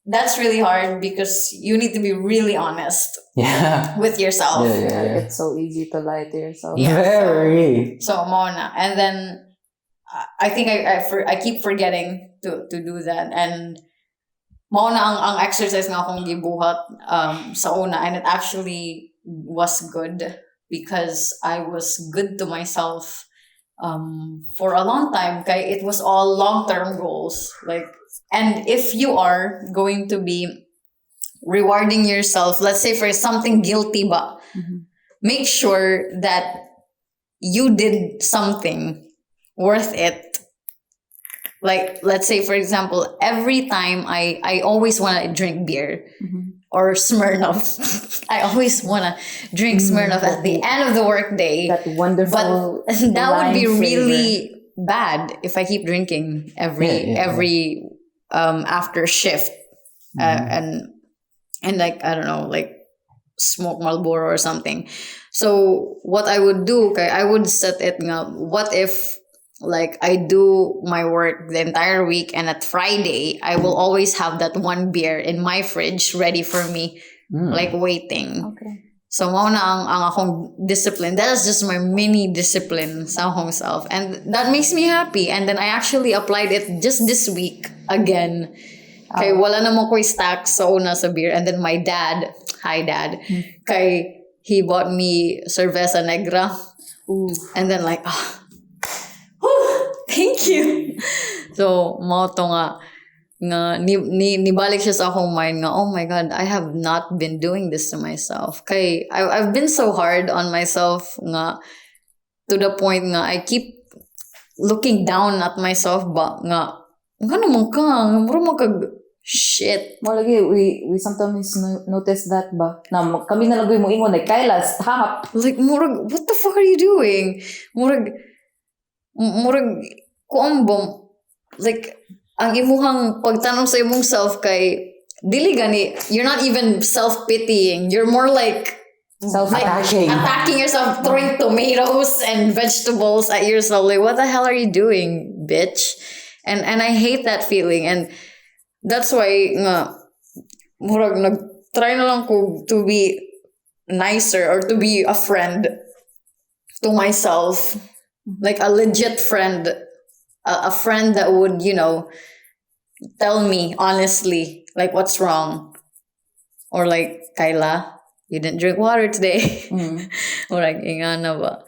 Speaker 2: that's really hard because you need to be really honest with yourself.
Speaker 3: It's so easy to lie to yourself.
Speaker 1: Very.
Speaker 2: So Mona, and then I think I keep forgetting to do that. And Mona ang exercise nga akong gibuhat sa una, and it actually was good because I was good to myself for a long time. Kay it was all long-term goals. Like, and if you are going to be rewarding yourself, let's say for something guilty ba, make sure that you did something worth it. Like, let's say, for example, every time I always want to drink beer or Smirnoff. I always want to drink Smirnoff at the end of the workday.
Speaker 3: That wonderful.
Speaker 2: But that would be
Speaker 3: lime
Speaker 2: really bad if I keep drinking every after shift. And like, I don't know, like smoke Marlboro or something. So what I would do, okay, I would set it nga, what if like I do my work the entire week and at Friday I will always have that one beer in my fridge ready for me, like waiting.
Speaker 3: Okay.
Speaker 2: So mao na ang akong discipline. That is just my mini discipline sa akong self, and that makes me happy. And then I actually applied it just this week again. Kay wala na mo ko'y stack sa una sa beer, and then my dad, hi dad, kay he bought me cerveza negra. And then like thank you. So, mao to nga nibalik siya sa akong mind nga, oh my God, I have not been doing this to myself. Kay, I've been so hard on myself nga, to the point nga, I keep looking down at myself ba, nga naman ka, mura mo kag shit.
Speaker 3: More lagi, we sometimes notice that ba, na kami na lagoy mo ingon, like, Kyla, stop.
Speaker 2: Like, murag, what the fuck are you doing? Murag, kuan ba, like, ang imuhang pagtanong sa imong self kay dili gani, you're not even self-pitying, you're more like
Speaker 1: Self-attacking.
Speaker 2: attacking yourself, throwing tomatoes and vegetables at yourself. Like, what the hell are you doing, bitch? And I hate that feeling, and that's why nga murag nag-try na lang ko to be nicer or to be a friend to myself, like a legit friend. A friend that would, you know, tell me honestly, like, what's wrong. Or like, Kyla, you didn't drink water today. Or like, inga na ba?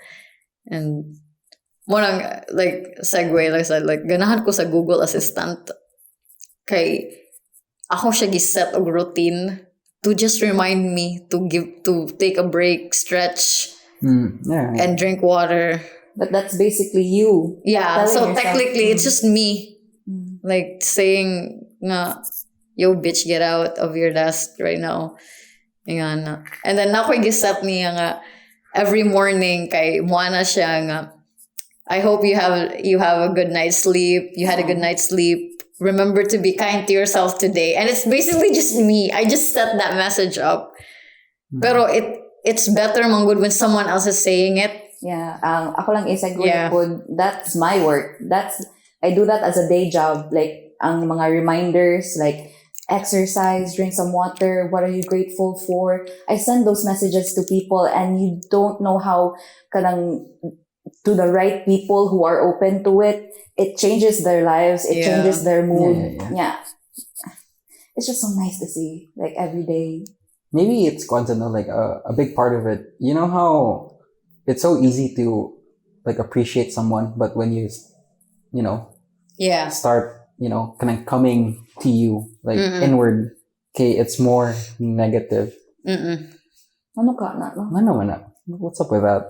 Speaker 2: And morang, like, segue, like I said, like, ganahan ko sa Google Assistant. Kay, ako siya giset og routine to just remind me to take a break, stretch, and drink water.
Speaker 3: But that's basically you.
Speaker 2: Yeah, so
Speaker 3: yourself,
Speaker 2: technically it's just me. Like saying nga, yo bitch, get out of your desk right now. Nga na. And then nakoy gisat niya nga every morning kay muana siya nga, I hope you have a good night's sleep. You had a good night's sleep. Remember to be kind to yourself today. And it's basically just me. I just set that message up. Pero it's better man good when someone else is saying it.
Speaker 3: Yeah, ako lang isagot po, that's my work. I do that as a day job. Like, ang mga reminders, like, exercise, drink some water, what are you grateful for? I send those messages to people, and you don't know how kanang to the right people who are open to it, it changes their lives, it changes their mood. Yeah. It's just so nice to see, like, every day.
Speaker 1: Maybe it's going to know, like, a big part of it. You know how it's so easy to, like, appreciate someone, but when you know, start, you know, kind of coming to you, like inward. Okay, it's more negative.
Speaker 3: Ano ka na? No?
Speaker 1: Ano man na? What's up with that?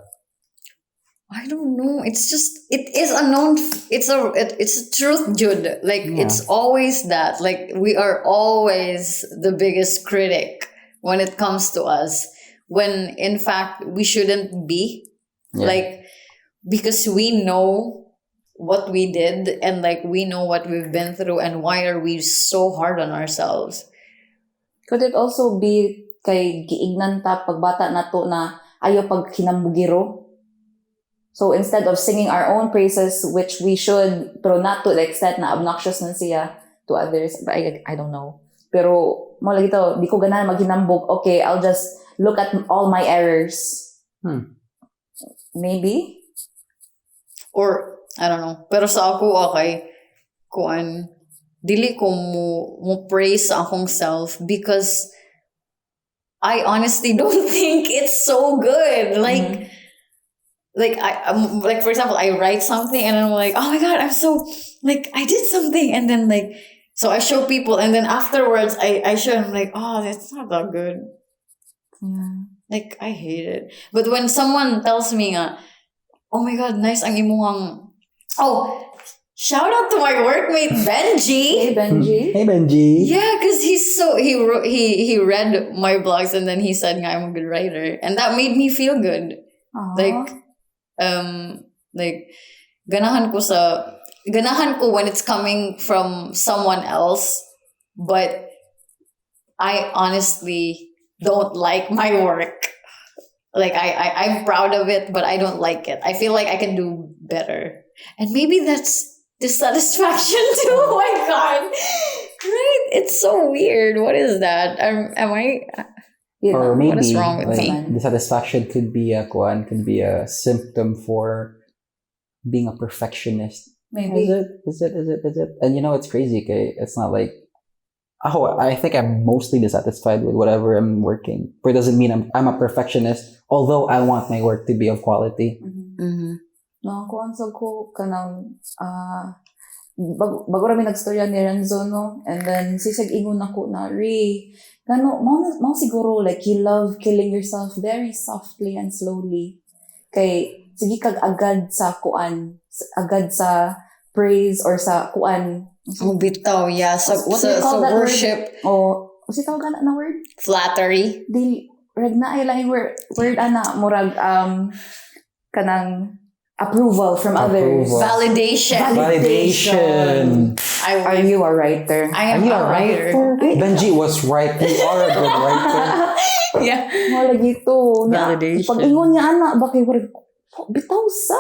Speaker 2: I don't know. It's just it is a known. It's a truth, Jude. Like it's always that. Like we are always the biggest critic when it comes to us. When in fact we shouldn't be.
Speaker 1: Yeah.
Speaker 2: Like because we know what we did and like we know what we've been through and why are we so hard on ourselves.
Speaker 3: Could it also be kay giignan ta pagbata nato na ayo pag kinambugiro? So instead of singing our own praises, which we should, pero not to the extent na obnoxious na siya to others. But I don't know. Pero mo lagi to, di ko ganahan maghinambog. Okay, I'll just look at all my errors. Maybe.
Speaker 2: Or I don't know. Pero sa ako okay, kuan dili ko mo praise sa akong self because I honestly don't think it's so good. Like like for example, I write something and I'm like, oh my god, I'm so like I did something, and then like so I show people, and then afterwards I show them like, oh, that's not that good.
Speaker 3: Yeah.
Speaker 2: Like I hate it. But when someone tells me, oh my god, nice ang imuhang. Oh, shout out to my workmate Benji.
Speaker 3: Hey Benji.
Speaker 1: Hey Benji.
Speaker 2: Yeah, because he read my blogs and then he said I'm a good writer, and that made me feel good.
Speaker 3: Aww.
Speaker 2: Like ganahan ko when it's coming from someone else, but I honestly don't like my work. Like I'm proud of it, but I don't like it. I feel like I can do better, and maybe that's dissatisfaction too. Oh my god, right? It's so weird. What is that? Am I?
Speaker 1: Or maybe
Speaker 2: what is wrong with
Speaker 1: like,
Speaker 2: me?
Speaker 1: dissatisfaction could be a symptom for being a perfectionist.
Speaker 3: Maybe.
Speaker 1: Is it? And you know, it's crazy, okay? It's not like, oh, I think I'm mostly dissatisfied with whatever I'm working. But it doesn't mean I'm a perfectionist, although I want my work to be of quality.
Speaker 3: No, kuan sa ko kanang bago rami nagstorya ni Renzo, no? And then sisig ingon ako na Gano, mau siguro like you love killing yourself very softly and slowly. Kay sige kag agad sa kuan, agad sa praise or sa kuan.
Speaker 2: Oh, bitaw, yeah. So worship.
Speaker 3: Kasi tawag na word?
Speaker 2: Flattery.
Speaker 3: Di reg na ay lain word ana murag kanang approval from others.
Speaker 2: Validation.
Speaker 3: Are you a writer?
Speaker 2: I am a writer.
Speaker 1: Benji was right. You are a good writer.
Speaker 2: Yeah.
Speaker 3: Mo lagi to.
Speaker 2: Validation.
Speaker 3: Pag ingon niya ana bakay word bitaw sa.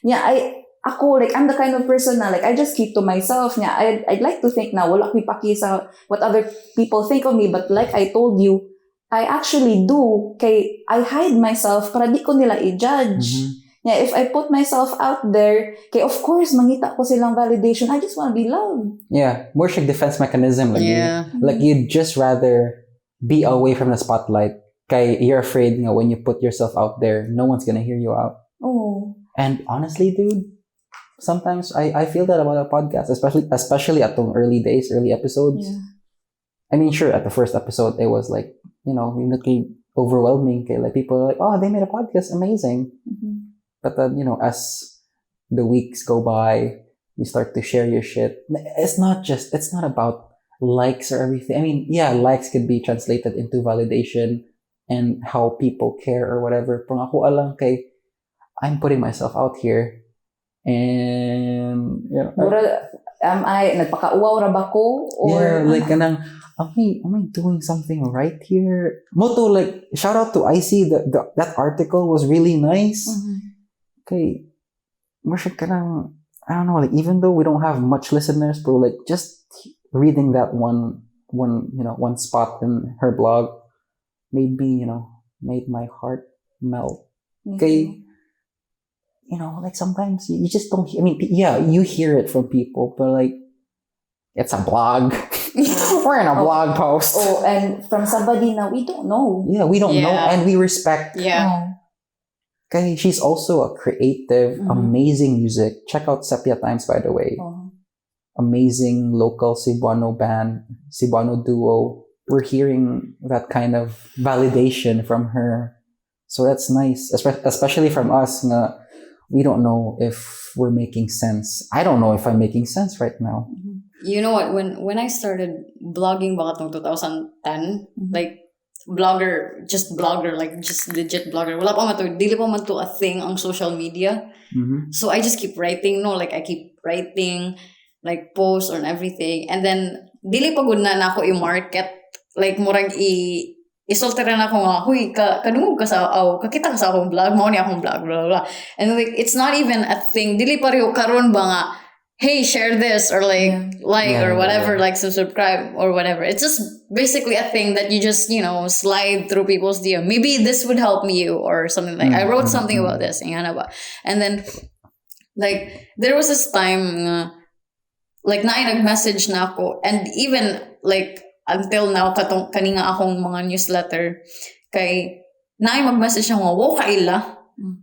Speaker 3: Yeah, ako like I'm the kind of person na like I just keep to myself. Yeah, I'd like to think na wala ko paki sa what other people think of me, but like I told you, I actually do. Kay I hide myself para di ko nila i-judge. Yeah, if I put myself out there, okay, of course, mangita ko silang validation. I just want to be loved.
Speaker 1: Yeah, more like defense mechanism. Like like you'd just rather be away from the spotlight. Kay you're afraid, when you put yourself out there, no one's gonna hear you out.
Speaker 3: Oh.
Speaker 1: And honestly, dude, sometimes I feel that about our podcast, especially at the early days, early episodes.
Speaker 3: Yeah.
Speaker 1: I mean, sure, at the first episode, it was like, really overwhelming. Okay, like people are like, oh, they made a podcast, amazing. But then, as the weeks go by, you start to share your shit. It's not about likes or everything. I mean, yeah, likes could be translated into validation and how people care or whatever. Pero ako alang kay, I'm putting myself out here. And,
Speaker 3: am I, nagpakauwaw ra ba ko? Or,
Speaker 1: yeah, like, am I doing something right here? Moto, like, shout out to IC, that article was really nice. Okay, I don't know, like even though we don't have much listeners, but like just reading that one spot in her blog made me, made my heart melt. Okay, like sometimes you just don't. I mean, yeah, you hear it from people, but like it's a blog. We're in a blog post.
Speaker 3: Oh, and from somebody now we don't know.
Speaker 1: Yeah, we don't know, and we respect.
Speaker 2: Yeah.
Speaker 1: Okay, she's also a creative, amazing music. Check out Sepia Times, by the way. amazing local Cebuano band, Cebuano duo, we're hearing that kind of validation from her. So that's nice, especially from us. Na we don't know if we're making sense. I don't know if I'm making sense right now.
Speaker 2: You know what? When I started blogging baka tong 2010, like just blogger, like just legit blogger. Wala pa man to, dili pa man to a thing on social media. So I just keep writing, no, like I keep writing, like posts on everything, and then dili pa gud na ako i-market, like murag isultira na ako nga, huy, kadungog ka sa, kakita ka sa akong vlog, mao ni akong vlog, blah, blah, blah. And like, it's not even a thing. Dili pareho karon ba nga, hey, share this, or like, or whatever, like, subscribe, or whatever. It's just basically a thing that you just, slide through people's DM. Maybe this would help you, or something like, I wrote something about this, and then, like, there was this time, like, nag-message na ako, and even, like, until now, kaninga akong mga newsletter, kay, mag-message siya nga, wow, Kyla.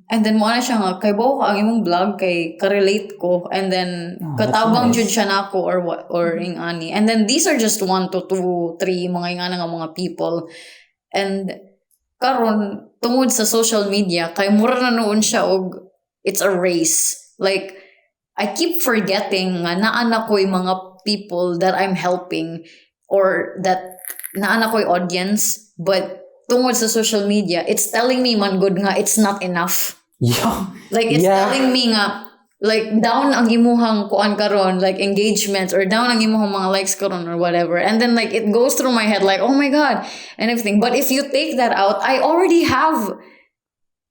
Speaker 2: And then, mo na siya nga, kay wow ka ang imong vlog, kay ka-relate ko, and then, katabang jud siya na ako, or ingani. And then, these are just 1 to 2, 3, mga ingana nga mga people. And, karon tungod sa social media, kay mura na noon siya, og, it's a race. Like, I keep forgetting nga, naana ko yung mga people that I'm helping, or that naana ko yung audience, but tungod sa social media, it's telling me man good nga it's not enough.
Speaker 1: Yeah.
Speaker 2: Like it's telling me nga like down ang imuhang kuan karon, like engagements, or down ang imuhang mga likes karon or whatever. And then like it goes through my head like, oh my god, and everything. But if you take that out, I already have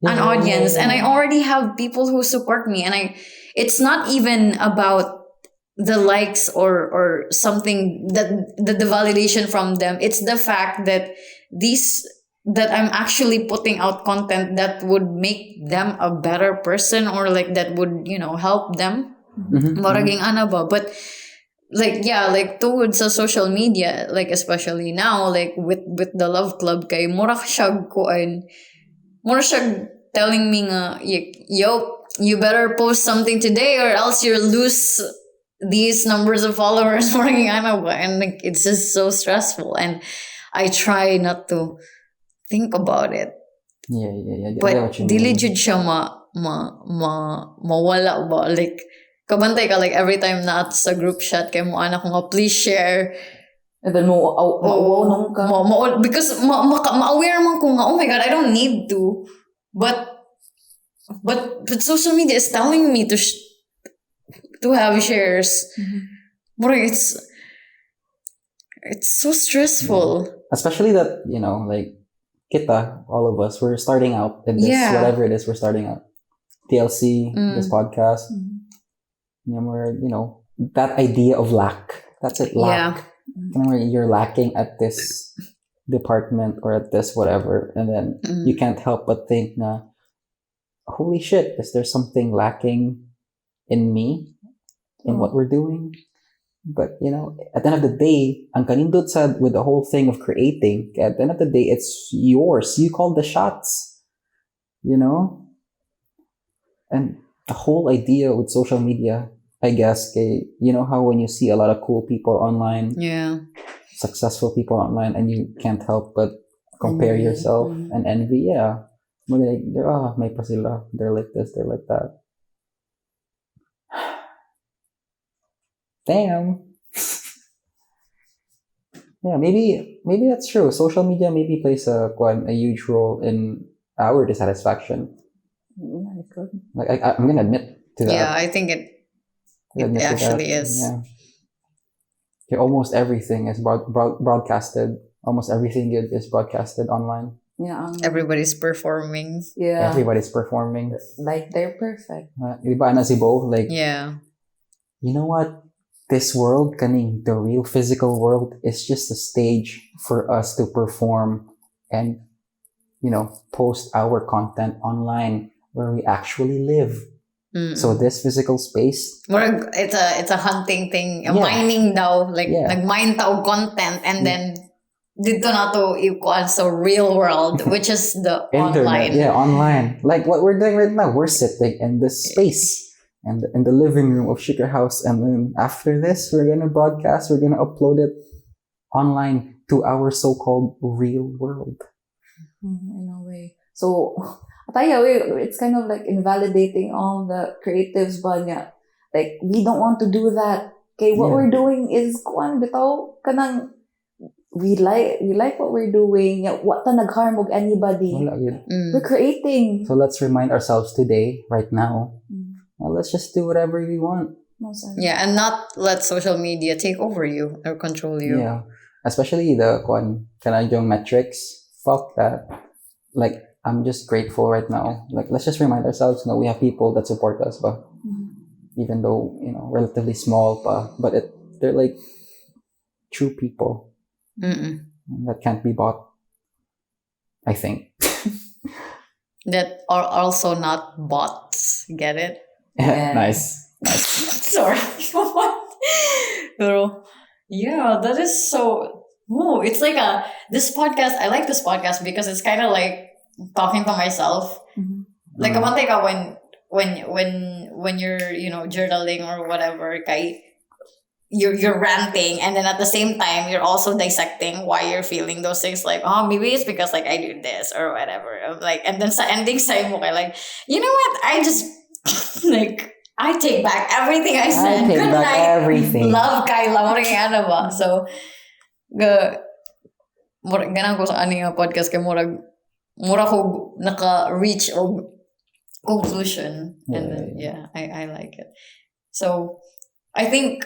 Speaker 2: an audience and I already have people who support me, and it's not even about the likes or something that the validation from them. It's the fact that that I'm actually putting out content that would make them a better person, or like that would help them. Maraging ana ba, but like like towards the social media, like especially now, like with the Love Club, kay mura siya telling me nga, yo, you better post something today or else you'll lose these numbers of followers. And like, it's just so stressful, and I try not to think about it.
Speaker 1: Yeah.
Speaker 2: But dili jud siya mawala ba, like kabantay ka, like every time na sa group chat kay mo ana ko nga, please share.
Speaker 3: And then mauwaw ka.
Speaker 2: Because ma-aware man ko nga, oh my god, I don't need to, but social media is telling me to have shares. It's so stressful.
Speaker 1: Especially that, like kita, all of us, we're starting out in this, whatever it is, we're starting out. TLC, this podcast. We're, that idea of lack. That's it, lack. Where you're lacking at this department or at this whatever, and then you can't help but think na, holy shit, is there something lacking in me, in what we're doing? But, at the end of the day, ang kanindot sa with the whole thing of creating, at the end of the day, it's yours. You call the shots, And the whole idea with social media, I guess, how when you see a lot of cool people online, successful people online, and you can't help but compare yourself and envy, may pa sila, they're like this, they're like that. Damn. Yeah, maybe that's true. Social media maybe plays a huge role in our dissatisfaction.
Speaker 3: Yeah, it could.
Speaker 1: Like I'm gonna admit to that.
Speaker 2: Yeah, I think it actually is.
Speaker 1: Yeah. Almost everything is broadcasted. Almost everything good is broadcasted online.
Speaker 3: Yeah.
Speaker 2: Everybody's performing.
Speaker 3: Yeah.
Speaker 1: Everybody's performing.
Speaker 3: Like they're perfect.
Speaker 1: Diba na si Bo? Like,
Speaker 2: you
Speaker 1: know what? This world, the real physical world, is just a stage for us to perform and, post our content online where we actually live. So this physical space,
Speaker 2: it's a hunting thing, mining daw, like nag-mine tao content, and then dito na to ikuan sa real world, which is the
Speaker 1: internet,
Speaker 2: online.
Speaker 1: online. Like what we're doing right now, we're sitting in this space. and in the living room of Sugarhouse. And then after this, we're gonna broadcast. We're gonna upload it online to our so-called real world.
Speaker 3: In a way. So, it's kind of like invalidating all the creatives ba niya. Like, we don't want to do that. Okay, what we're doing is, kanang, we like what we're doing. What ta nagharm og anybody.
Speaker 1: Wala yun.
Speaker 3: We're creating.
Speaker 1: So let's remind ourselves today, right now, well, let's just do whatever we want.
Speaker 2: Yeah, and not let social media take over you or control you.
Speaker 1: Yeah. Especially the yung metrics. Fuck that. Like, I'm just grateful right now. Like, let's just remind ourselves, we have people that support us, but even though, relatively small, but they're like true people that can't be bought, I think.
Speaker 2: That are also not bots. Get it?
Speaker 3: Yeah.
Speaker 1: Nice.
Speaker 2: Sorry. What? Pero, yeah, that is so... Oh, it's like this podcast. I like this podcast because it's kind of like talking to myself. Like kapantay ka when you're journaling or whatever, kay you're ranting, and then at the same time you're also dissecting why you're feeling those things. Like, oh, maybe it's because like I do this or whatever. Like, and then sa ending sa'yo mo kay like, you know what? I just like I take back everything I said.
Speaker 1: I take
Speaker 2: Good
Speaker 1: back
Speaker 2: night.
Speaker 1: everything.
Speaker 2: Love Kyla. Ano ba? So. Ganang ko sa ani nga podcast kay murag ko naka-reach og conclusion, and then I like it. So I think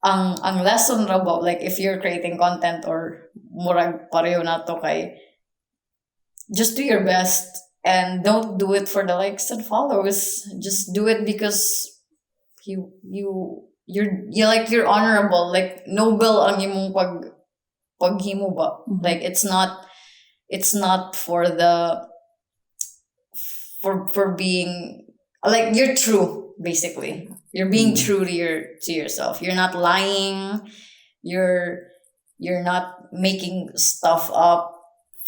Speaker 2: ang lesson about like if you're creating content or murag pareho nato kay just do your best and don't do it for the likes and follows. Just do it because you're honorable, like noble ang imong paghimo ba. Like it's not for being like you're true, basically. You're being true to yourself. You're not lying. You're not making stuff up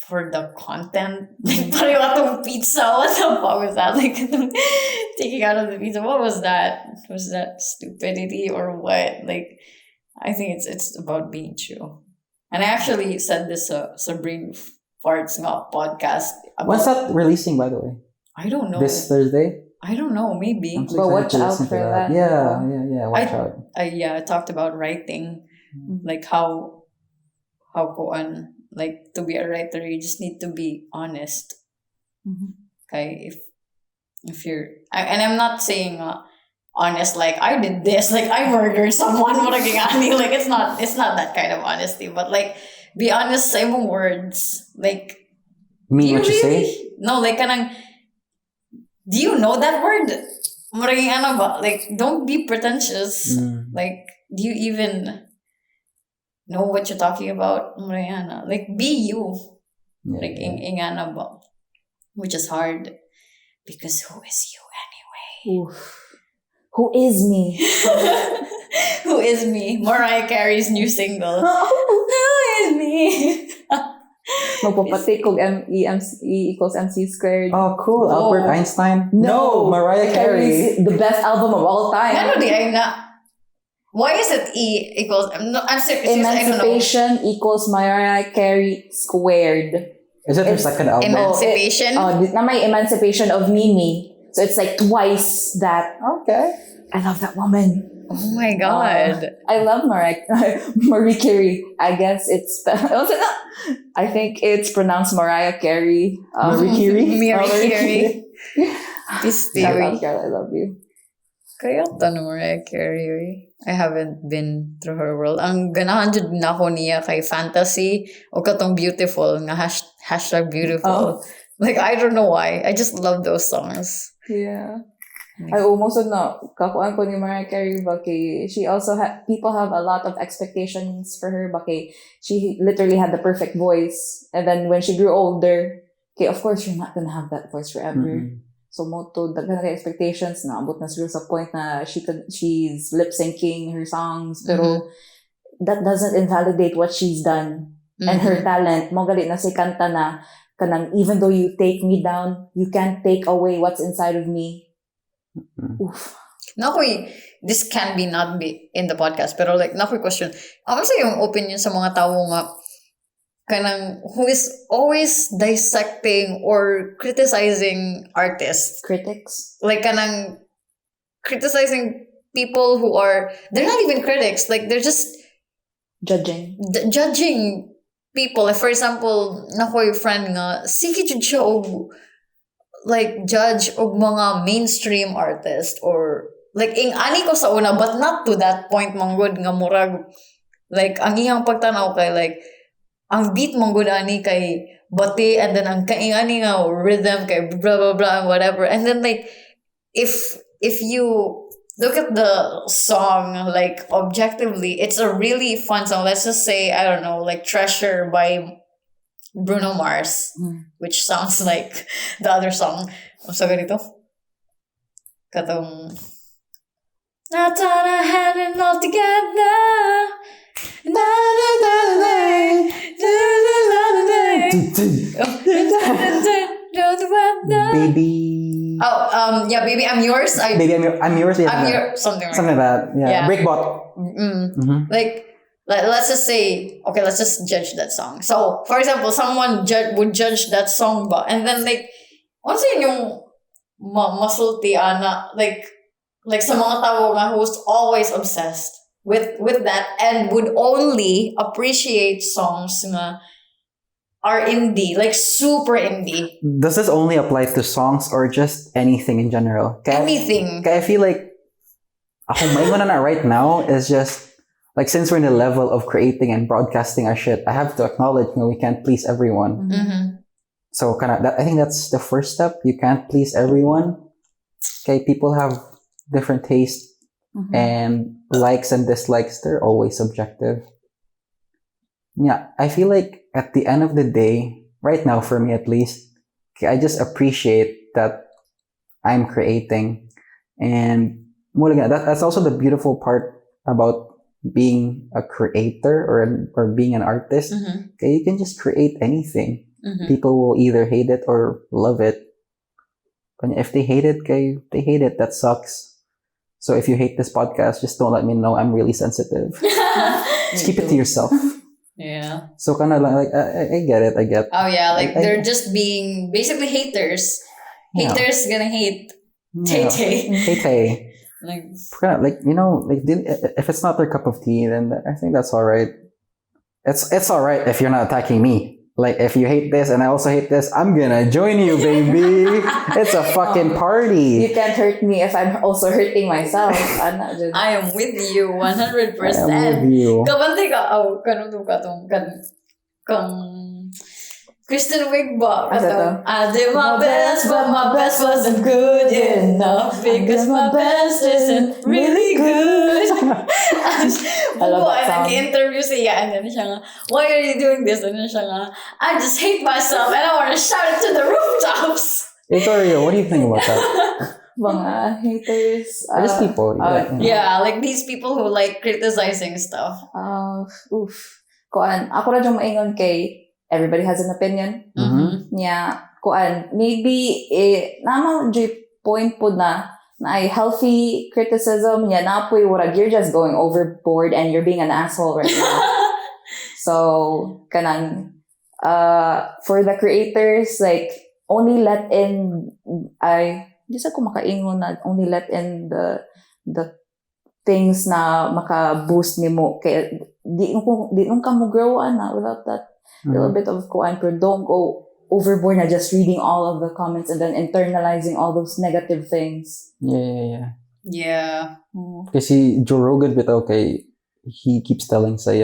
Speaker 2: for the content. Like pareho atong pizza. What the fuck was that? Like taking out of the pizza. What was that? Was that stupidity or what? Like I think it's about being true. And I actually said this Sabrina Farts nga podcast.
Speaker 1: When's that releasing, by the way?
Speaker 2: I don't know.
Speaker 1: This Thursday?
Speaker 2: I don't know. Maybe.
Speaker 1: I'm so
Speaker 3: But watch
Speaker 1: excited to
Speaker 3: out
Speaker 1: listen
Speaker 3: for
Speaker 1: to
Speaker 3: that.
Speaker 1: Yeah. Watch out.
Speaker 2: I talked about writing, like how koan, like to be a writer, you just need to be honest. Okay, if you're, and I'm not saying honest like I did this, like I murdered someone, like it's not that kind of honesty, but like be honest sa imong words, like
Speaker 1: Mean what you say?
Speaker 2: No, like kanang, do you know that word? Muraging ano ba? Like don't be pretentious. Like do you even know what you're talking about? Muraging ano, like be you. Like ingana ba? Which is hard because who is you anyway?
Speaker 3: Oof. Who is me?
Speaker 2: Who is me? Mariah Carey's new single. Who is me?
Speaker 3: Magpapatik kog E equals MC squared.
Speaker 1: Oh, cool.
Speaker 2: Oh.
Speaker 1: Albert Einstein?
Speaker 3: No,
Speaker 1: Mariah Carey.
Speaker 3: The best album of all time.
Speaker 2: Ano di ay na? Why is it E equals? I'm serious. I don't know.
Speaker 3: Emancipation equals Mariah Carey squared.
Speaker 1: Is it her second album?
Speaker 2: Emancipation?
Speaker 3: Na may Emancipation of Mimi. So it's like twice that.
Speaker 1: Okay.
Speaker 3: I love that woman.
Speaker 2: Oh my god.
Speaker 3: I love Marie Carey. I guess it's I think it's pronounced Mariah Carey.
Speaker 1: Marie Carey?
Speaker 2: Marie Carey. This
Speaker 3: Shout
Speaker 2: theory.
Speaker 3: out, girl. I love you.
Speaker 2: Kaya tanong Mariah Carey. I haven't been through her world. Ang ganahan jud nako niya kay Fantasy o katong Beautiful nga hashtag beautiful. Like I don't know why. I just love those songs.
Speaker 3: Yeah. I almost kakuan ko ni Mariah Carey bakay she also people have a lot of expectations for her bakay she literally had the perfect voice, and then when she grew older, okay, of course you're not gonna have that voice forever. So moto daghan ka expectations na abot na siguro sa point na she's lip syncing her songs, pero that doesn't invalidate what she's done and her talent. Mo gali na si kanta na kanang even though you take me down, you can't take away what's inside of me. Oof.
Speaker 2: nakoy, this can be not be in the podcast, pero like, nakoy question. Ako sa yung opinion sa mga tao nga, kanang, who is always dissecting or criticizing artists.
Speaker 3: Critics.
Speaker 2: Like, kanang, criticizing people who are, they're not even critics, like, they're just
Speaker 3: Judging.
Speaker 2: judging people. Like, for example, nakoy friend nga, sige jud siya og, like, judge og mga mainstream artist or, like, ani ko sa una, but not to that point, manggod nga murag, like, ang iyang pagtanaw kay, like, ang beat manggod ani kay bati, and then ang kaingani nga rhythm kay blah blah blah and whatever, and then like if you look at the song like objectively, it's a really fun song. Let's just say, I don't know, like Treasure by Bruno Mars, which sounds like the other song. So ganito katong not on a hand and all together.
Speaker 1: Baby.
Speaker 2: Oh, yeah, baby, I'm yours.
Speaker 1: Baby, I'm yours. Yeah,
Speaker 2: I'm your something like
Speaker 1: something like that. Yeah.
Speaker 2: Yeah.
Speaker 1: Breakbot.
Speaker 2: like let's just say, okay, let's just judge that song. So for example, someone would judge that song ba, and then like once yung masulti ana, like sa mga tao nga who's always obsessed with that and would only appreciate songs nga are indie, like super indie.
Speaker 1: Does this only apply to songs or just anything in general?
Speaker 2: Anything.
Speaker 1: Kaya I feel like ako maingon na right now is just like, since we're in the level of creating and broadcasting our shit, I have to acknowledge that we can't please everyone. So I think that's the first step. You can't please everyone. Okay, people have different tastes and likes and dislikes. They're always subjective. Yeah, I feel like at the end of the day, right now for me at least, okay, I just appreciate that I'm creating, and that's also the beautiful part about being a creator or being an artist. Okay, you can just create anything. People will either hate it or love it. And if they hate it, okay, they hate it. That sucks. So if you hate this podcast, just don't let me know. I'm really sensitive. Just keep it to yourself.
Speaker 2: Yeah.
Speaker 1: So kind of like I get it. I get.
Speaker 2: Oh yeah, like they're just being basically haters.
Speaker 1: Yeah.
Speaker 2: Haters gonna hate
Speaker 1: Yeah.
Speaker 2: Tay.
Speaker 1: Tay.
Speaker 2: Like
Speaker 1: Like, like if it's not their cup of tea, then I think that's all right. It's all right if you're not attacking me. Like, if you hate this and I also hate this, I'm gonna join you, baby. It's a fucking party.
Speaker 3: You can't hurt me if I'm also hurting myself. I'm not just...
Speaker 2: I am with you 100%.
Speaker 1: I am with you.
Speaker 2: Kabantay ka, kanong Kristen Wiig ba? I did my best, but my best wasn't good enough because my best isn't really good.
Speaker 3: I love that song.
Speaker 2: Nag-interview siya and then siya nga, why are you doing this? And then siya nga, I just hate myself and I want to shout it to the rooftops.
Speaker 1: Victoria, what do you think about that?
Speaker 3: Mga haters.
Speaker 1: Just people.
Speaker 2: Yeah, like these people who like criticizing stuff.
Speaker 3: Kuan, ako ra yung maingon kay everybody has an opinion. Yeah, kuan, maybe naman yung point po na ay healthy criticism, yeah, na po you're just going overboard and you're being an asshole right now. So, kanang, for the creators, like, only let in, hindi sa ko makaingon na only let in the things na maka-boost ni mo. Kaya, di nung ka mo grow na without that little bit of kuan, pero don't go overboard na just reading all of the comments and then internalizing all those negative things.
Speaker 2: Yeah.
Speaker 1: Kasi Joe Rogan bitaw kay he keeps telling sa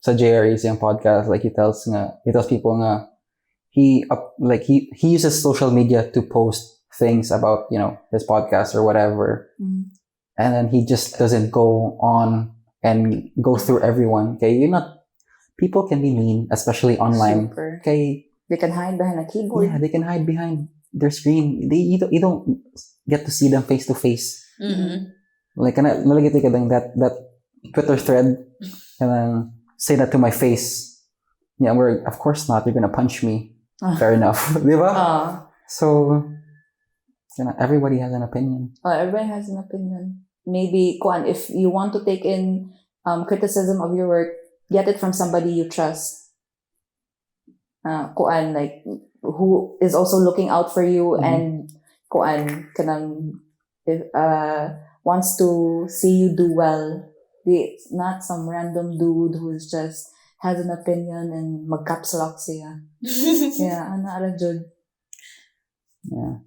Speaker 1: JRE's yung podcast, like he tells people nga he uses social media to post things about his podcast or whatever, and then he just doesn't go on and go through everyone. Okay, people can be mean, especially online.
Speaker 3: Super.
Speaker 1: Okay.
Speaker 3: They can hide behind a keyboard.
Speaker 1: Yeah, they can hide behind their screen. You don't get to see them face to face. Like, nalagay ka lang that Twitter thread and then say that to my face. Yeah, of course not. You're gonna punch me. Fair enough. Diba? So, Everybody has an opinion.
Speaker 3: Everybody has an opinion. Maybe, kuan, if you want to take in criticism of your work, get it from somebody you trust. Kuan, like, who is also looking out for you and kuan, wants to see you do well. It's not some random dude who's just has an opinion and mag-caps lock siya. Yeah, ana jud.
Speaker 1: Yeah.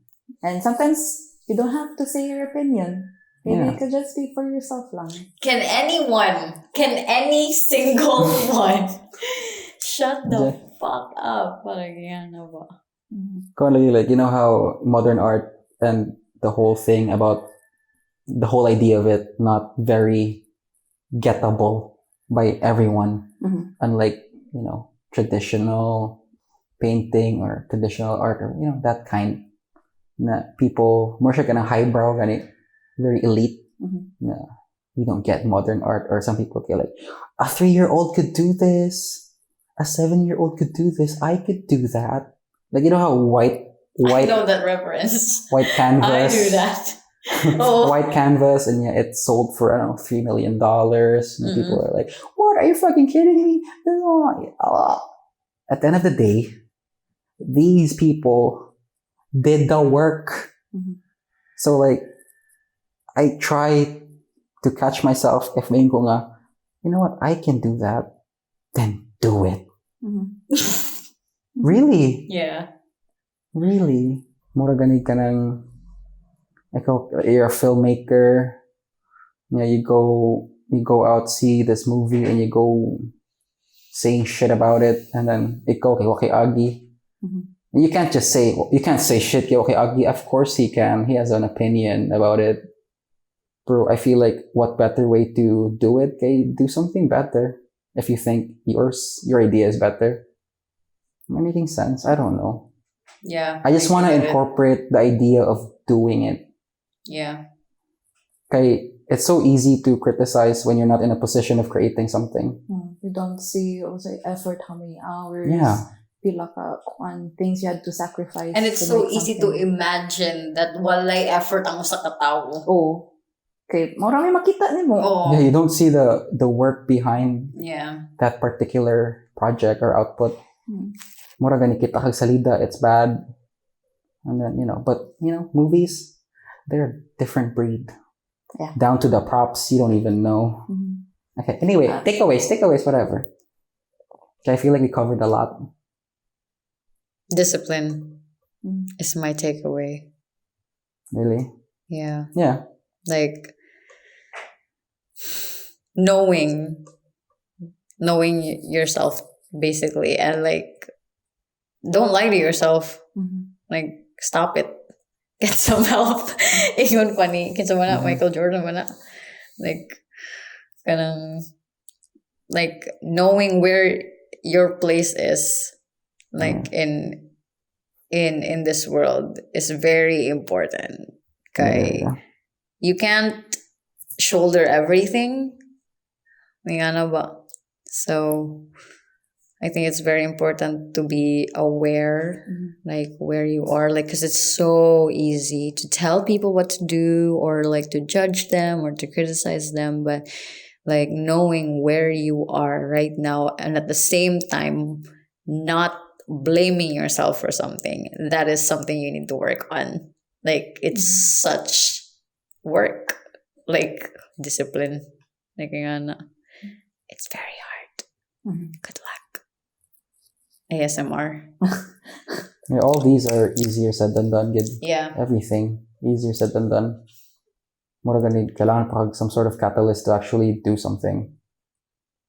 Speaker 3: And sometimes you don't have to say your opinion. Maybe it could just be for yourself lang.
Speaker 2: Can any single one shut the fuck up? Parang yan na ba?
Speaker 1: Like, how modern art and the whole thing about the whole idea of it not very gettable by everyone. Unlike, traditional painting or traditional art or, that kind. Na people, more siya ka ng highbrow, very elite. You don't get modern art, or some people get like, a 3-year-old could do this, a 7-year-old could do this, I could do that. Like, how white
Speaker 2: I know that reference.
Speaker 1: white canvas.
Speaker 2: I do that.
Speaker 1: White canvas, and it sold for, I don't know, $3 million. And people are like, what, are you fucking kidding me? At the end of the day, these people did the work. So, like, I try to catch myself if may ko nga, you know what, I can do that, then do it. Really?
Speaker 2: Yeah.
Speaker 1: Really? Mura gani ka ng, you're a filmmaker, you go out, see this movie, and you go saying shit about it, and then okay, Agi. You can't say shit, okay, Agi. Of course he can. He has an opinion about it. Bro, I feel like what better way to do it? Okay, do something better. If you think your idea is better. Am I making sense? I don't know.
Speaker 2: Yeah.
Speaker 1: I just want to incorporate the idea of doing it.
Speaker 2: Yeah.
Speaker 1: Okay, it's so easy to criticize when you're not in a position of creating something.
Speaker 3: You don't see also effort, how many hours.
Speaker 1: Yeah.
Speaker 3: Pila ka on things you had to sacrifice.
Speaker 2: And it's so easy to imagine that walay effort ang usa ka tawo.
Speaker 3: Oh. Okay, marami makita nimo.
Speaker 2: Oh.
Speaker 1: Yeah, you don't see the work behind
Speaker 2: that
Speaker 1: particular project or output. Mura gani kita kag salida, it's bad. And then, but movies, they're a different breed.
Speaker 3: Yeah.
Speaker 1: Down to the props, you don't even know. Okay, anyway, takeaways, whatever. Okay, I feel like we covered a lot.
Speaker 2: Discipline is my takeaway.
Speaker 1: Really?
Speaker 2: Yeah.
Speaker 1: Yeah.
Speaker 2: Like, knowing yourself, basically, and like, don't lie to yourself. Like, stop it. Get some help. Ingon pa ni Michael Jordan man na. Like, kanang, like, knowing where your place is, like, in this world is very important. Okay.
Speaker 1: Yeah.
Speaker 2: You can't shoulder everything. So I think it's very important to be aware, like, where you are, like, because it's so easy to tell people what to do, or like to judge them or to criticize them, but like knowing where you are right now, and at the same time not blaming yourself for something, that is something you need to work on. Like, it's such work, like discipline, like, it's very hard. Good luck. ASMR.
Speaker 1: Yeah, all these are easier said than done.
Speaker 2: Yeah.
Speaker 1: Everything easier said than done. Mura gani kailangan pa some sort of catalyst to actually do something.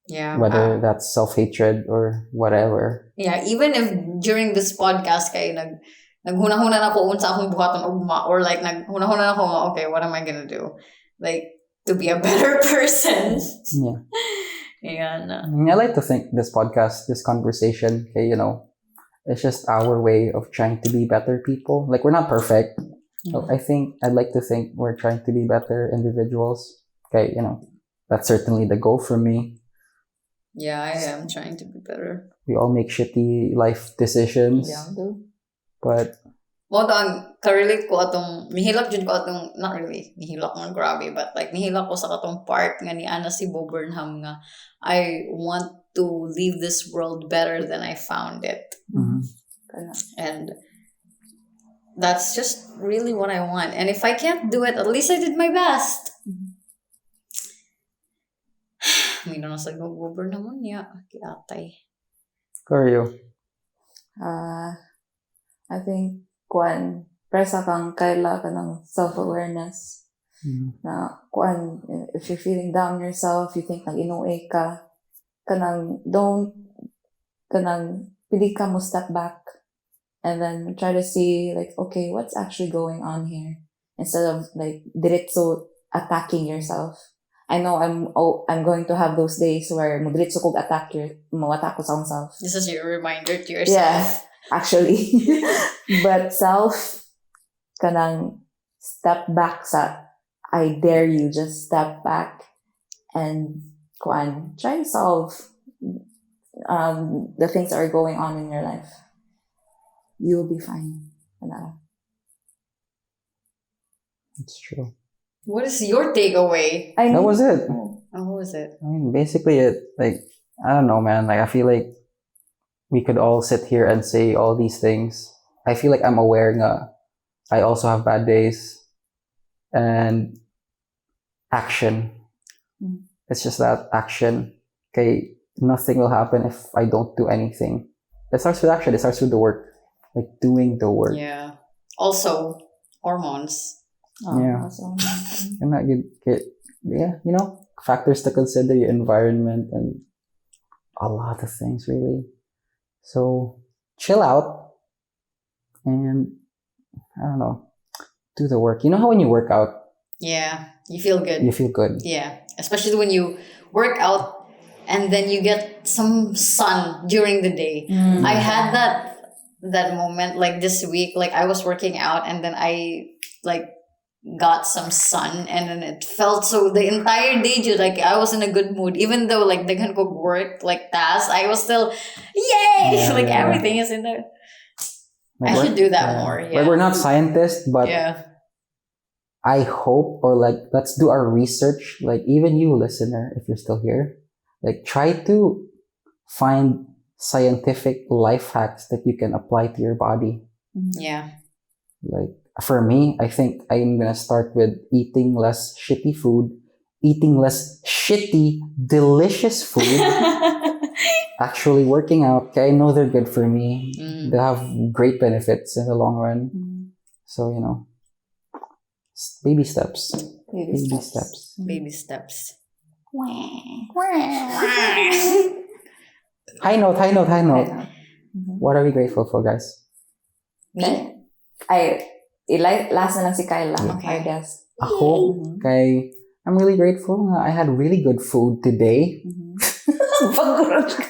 Speaker 2: Yeah.
Speaker 1: Whether that's self-hatred or whatever.
Speaker 2: Yeah, even if during this podcast kay naghunahuna na ko unsa akong buhaton ugma, or like naghunahuna na ko, okay, what am I gonna do? Like, to be a better person.
Speaker 1: Yeah.
Speaker 2: Yeah.
Speaker 1: I like to think this podcast, this conversation, okay, it's just our way of trying to be better people. Like, we're not perfect. I'd like to think we're trying to be better individuals. Okay, that's certainly the goal for me.
Speaker 2: Yeah, I am trying to be better.
Speaker 1: We all make shitty life decisions.
Speaker 3: Yeah, do.
Speaker 1: But
Speaker 2: mo to ang ka-relate ko atong nihilak jud ko atong not really nihilak man grabe but like nihilak ko sa katong part nga ni Ana si Bo Burnham nga I want to leave this world better than I found it.
Speaker 1: Mhm.
Speaker 2: And that's just really what I want. And if I can't do it, at least I did my best. May na nasa go-gober naman niya. Kiatay.
Speaker 1: Koryo.
Speaker 3: I think presa kang Kyla ka ng self-awareness. Na if you're feeling down yourself, you think nag-inuwi ka, pili ka mo step back and then try to see like, okay, what's actually going on here? Instead of like diretso attacking yourself. I know I'm going to have those days where mo diretso kog attack ko sa self.
Speaker 2: This is your reminder to yourself.
Speaker 3: Yeah, actually. But kanang step back sa I dare you, just step back and try to solve the things that are going on in your life. You'll be fine.
Speaker 1: It's true.
Speaker 2: What is your takeaway?
Speaker 1: That was it.
Speaker 2: Oh, what was it?
Speaker 1: I mean, basically it, like, I don't know, man. Like, I feel like we could all sit here and say all these things. I feel like I'm aware nga I also have bad days. And action. It's just that action. Okay, nothing will happen if I don't do anything. It starts with action. It starts with the work. Like, doing the work.
Speaker 2: Yeah. Also, hormones.
Speaker 1: Yeah. And that you know, factors to consider, your environment and a lot of things really. So chill out and I don't know, do the work. You know how when you work out,
Speaker 2: Yeah. You feel good.
Speaker 1: you feel good.
Speaker 2: Yeah. Especially when you work out and then you get some sun during the day. I had that moment like this week. Like I was working out and then I like got some sun and then it felt so the entire day dude, like I was in a good mood even though like they can go work like tasks I was still yay like everything is in there.
Speaker 1: Like,
Speaker 2: I should do that more. Yeah.
Speaker 1: Like we're not scientists, but
Speaker 2: Yeah.
Speaker 1: I hope, or like, let's do our research. Like, even you, listener, if you're still here, like, try to find scientific life hacks that you can apply to your body.
Speaker 2: Yeah.
Speaker 1: Like, for me, I think I'm gonna start with eating less shitty food, eating less shitty, delicious food, actually working out. Okay, I know they're good for me. They have great benefits in the long run. So, you know, baby steps.
Speaker 3: Baby steps.
Speaker 2: Baby steps.
Speaker 1: High note. What are we grateful for, guys?
Speaker 2: Me?
Speaker 3: Last na lang si Kyla,
Speaker 2: Okay.
Speaker 3: I guess.
Speaker 1: Ako, kay, I'm really grateful. I had really good food today.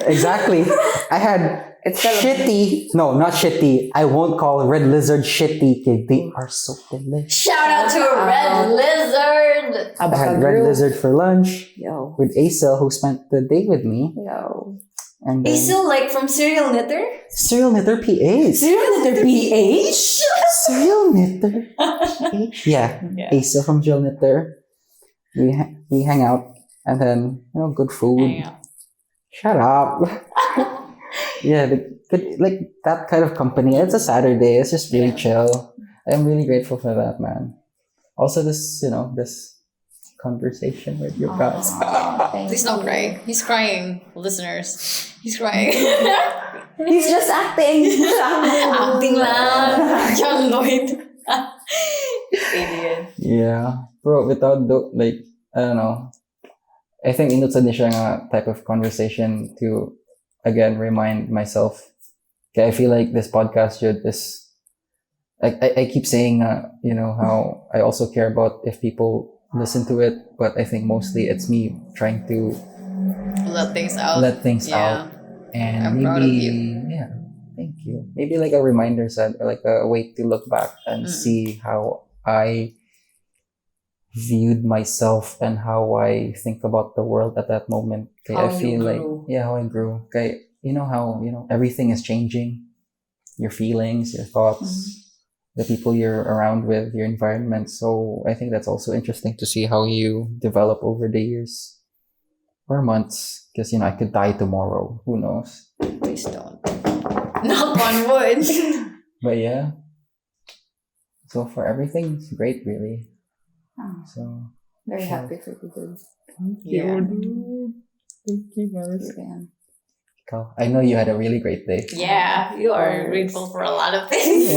Speaker 1: Exactly. I had shitty. No, not shitty. I won't call Red Lizard shitty because they are so delicious.
Speaker 2: Shout out to Red Lizard.
Speaker 1: I had Red Lizard for lunch
Speaker 3: Yo.
Speaker 1: with Aisel, who spent the day with me.
Speaker 3: Yo.
Speaker 1: And then
Speaker 2: Aisel like from Serial Knitter?
Speaker 1: Serial Knitter PH.
Speaker 3: Serial Knitter PH?
Speaker 1: Serial Knitter PH. Yeah. Aisel from Serial Knitter. We hang out and then, you know, good food. Shut up. Yeah, like that kind of company. It's a Saturday. It's just really chill. I'm really grateful for that, man. Also, this conversation with your guys.
Speaker 2: Please don't cry. He's crying, listeners. He's crying.
Speaker 3: He's just acting.
Speaker 2: Acting lang. John Lloyd. Idiot.
Speaker 1: Yeah, bro. Without I don't know. I think inutsa din siya nga type of conversation to again remind myself. Okay, I feel like this podcast should is. I keep saying you know how I also care about if people listen to it, but I think mostly it's me trying to
Speaker 2: Let things out.
Speaker 1: out, and
Speaker 2: I'm
Speaker 1: maybe
Speaker 2: proud of you.
Speaker 1: yeah, thank you. Maybe like a reminder set or like a way to look back and see how I viewed myself and how I think about the world at that moment. Okay,
Speaker 2: How
Speaker 1: I feel
Speaker 2: you
Speaker 1: like
Speaker 2: grew.
Speaker 1: how I grew. Okay, you know how everything is changing, your feelings, your thoughts. the people you're around with, your environment. So I think that's also interesting to see how you develop over the years or months. Because, I could die tomorrow. Who knows?
Speaker 2: Please don't. Knock on wood.
Speaker 1: But yeah. So for everything, it's great, really. So
Speaker 3: Very happy for you, dude.
Speaker 2: Yeah.
Speaker 1: Thank you, guys.
Speaker 3: Yeah.
Speaker 1: I know you had a really great day.
Speaker 2: Yeah, you are grateful for a lot of things.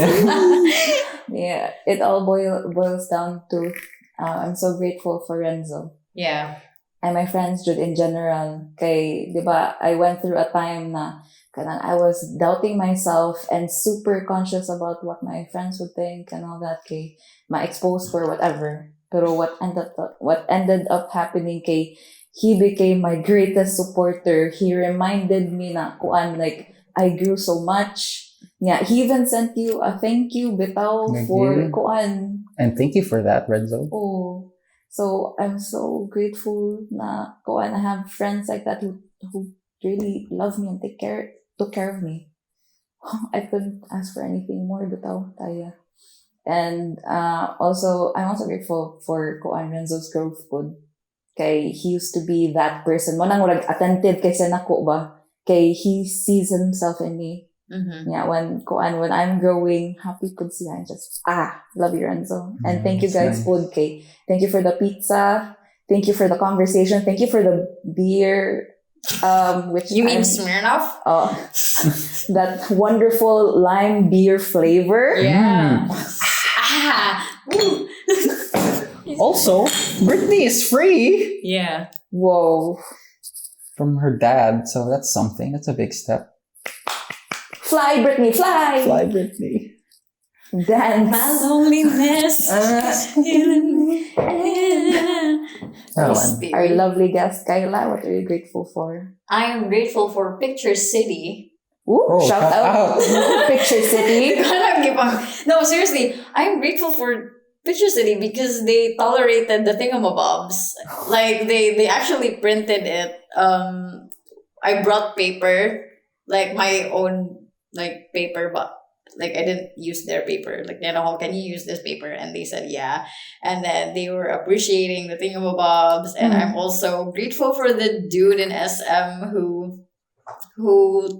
Speaker 3: Yeah, it all boils down to I'm so grateful for Renzo.
Speaker 2: Yeah.
Speaker 3: And my friends Jude in general. Kay, di ba, I went through a time na kanang I was doubting myself and super conscious about what my friends would think and all that. Kay, ma-expose for whatever. Pero what ended up happening kay, he became my greatest supporter. He reminded me na kuan, like, I grew so much. Yeah, he even sent you a thank you bitaw
Speaker 1: Thank
Speaker 3: for
Speaker 1: you.
Speaker 3: kuan.
Speaker 1: And thank you for that, Renzo.
Speaker 3: Oh, so I'm so grateful na kuan, I have friends like that who really love me and took care of me. I couldn't ask for anything more bitaw taya. And also I'm also grateful for kuan Renzo's growth pod. Kay he used to be that person. Mo nang murag attentive kay sa nako ba. Kay he sees himself in me.
Speaker 2: Mm-hmm.
Speaker 3: Yeah, when I'm growing, happy po siya. And just love you, Renzo. And thank you guys,
Speaker 1: Nice.
Speaker 3: food cake. Thank you for the pizza. Thank you for the conversation. Thank you for the beer. Which
Speaker 2: You mean Smirnoff?
Speaker 3: that wonderful lime beer flavor.
Speaker 2: Yeah.
Speaker 1: Also, Brittany is free
Speaker 2: Yeah.
Speaker 3: Whoa.
Speaker 1: from her dad, so that's something. That's a big step.
Speaker 3: Fly, Brittany, fly.
Speaker 1: Fly, Brittany.
Speaker 3: Dance.
Speaker 2: My loneliness is killing me.
Speaker 1: That one.
Speaker 3: Our lovely guest, Kyla, what are you grateful for?
Speaker 2: I am grateful for Picture City.
Speaker 3: Ooh,
Speaker 1: Oh,
Speaker 3: shout
Speaker 1: shout
Speaker 3: out.
Speaker 1: out.
Speaker 3: Picture City.
Speaker 2: No, seriously, I am grateful for Picture City because they tolerated the thingamabobs. Like they actually printed it. I brought paper, like my own like paper, but like I didn't use their paper. Like, can you use this paper? And they said yeah. And then they were appreciating the thingamabobs. And I'm also grateful for the dude in SM who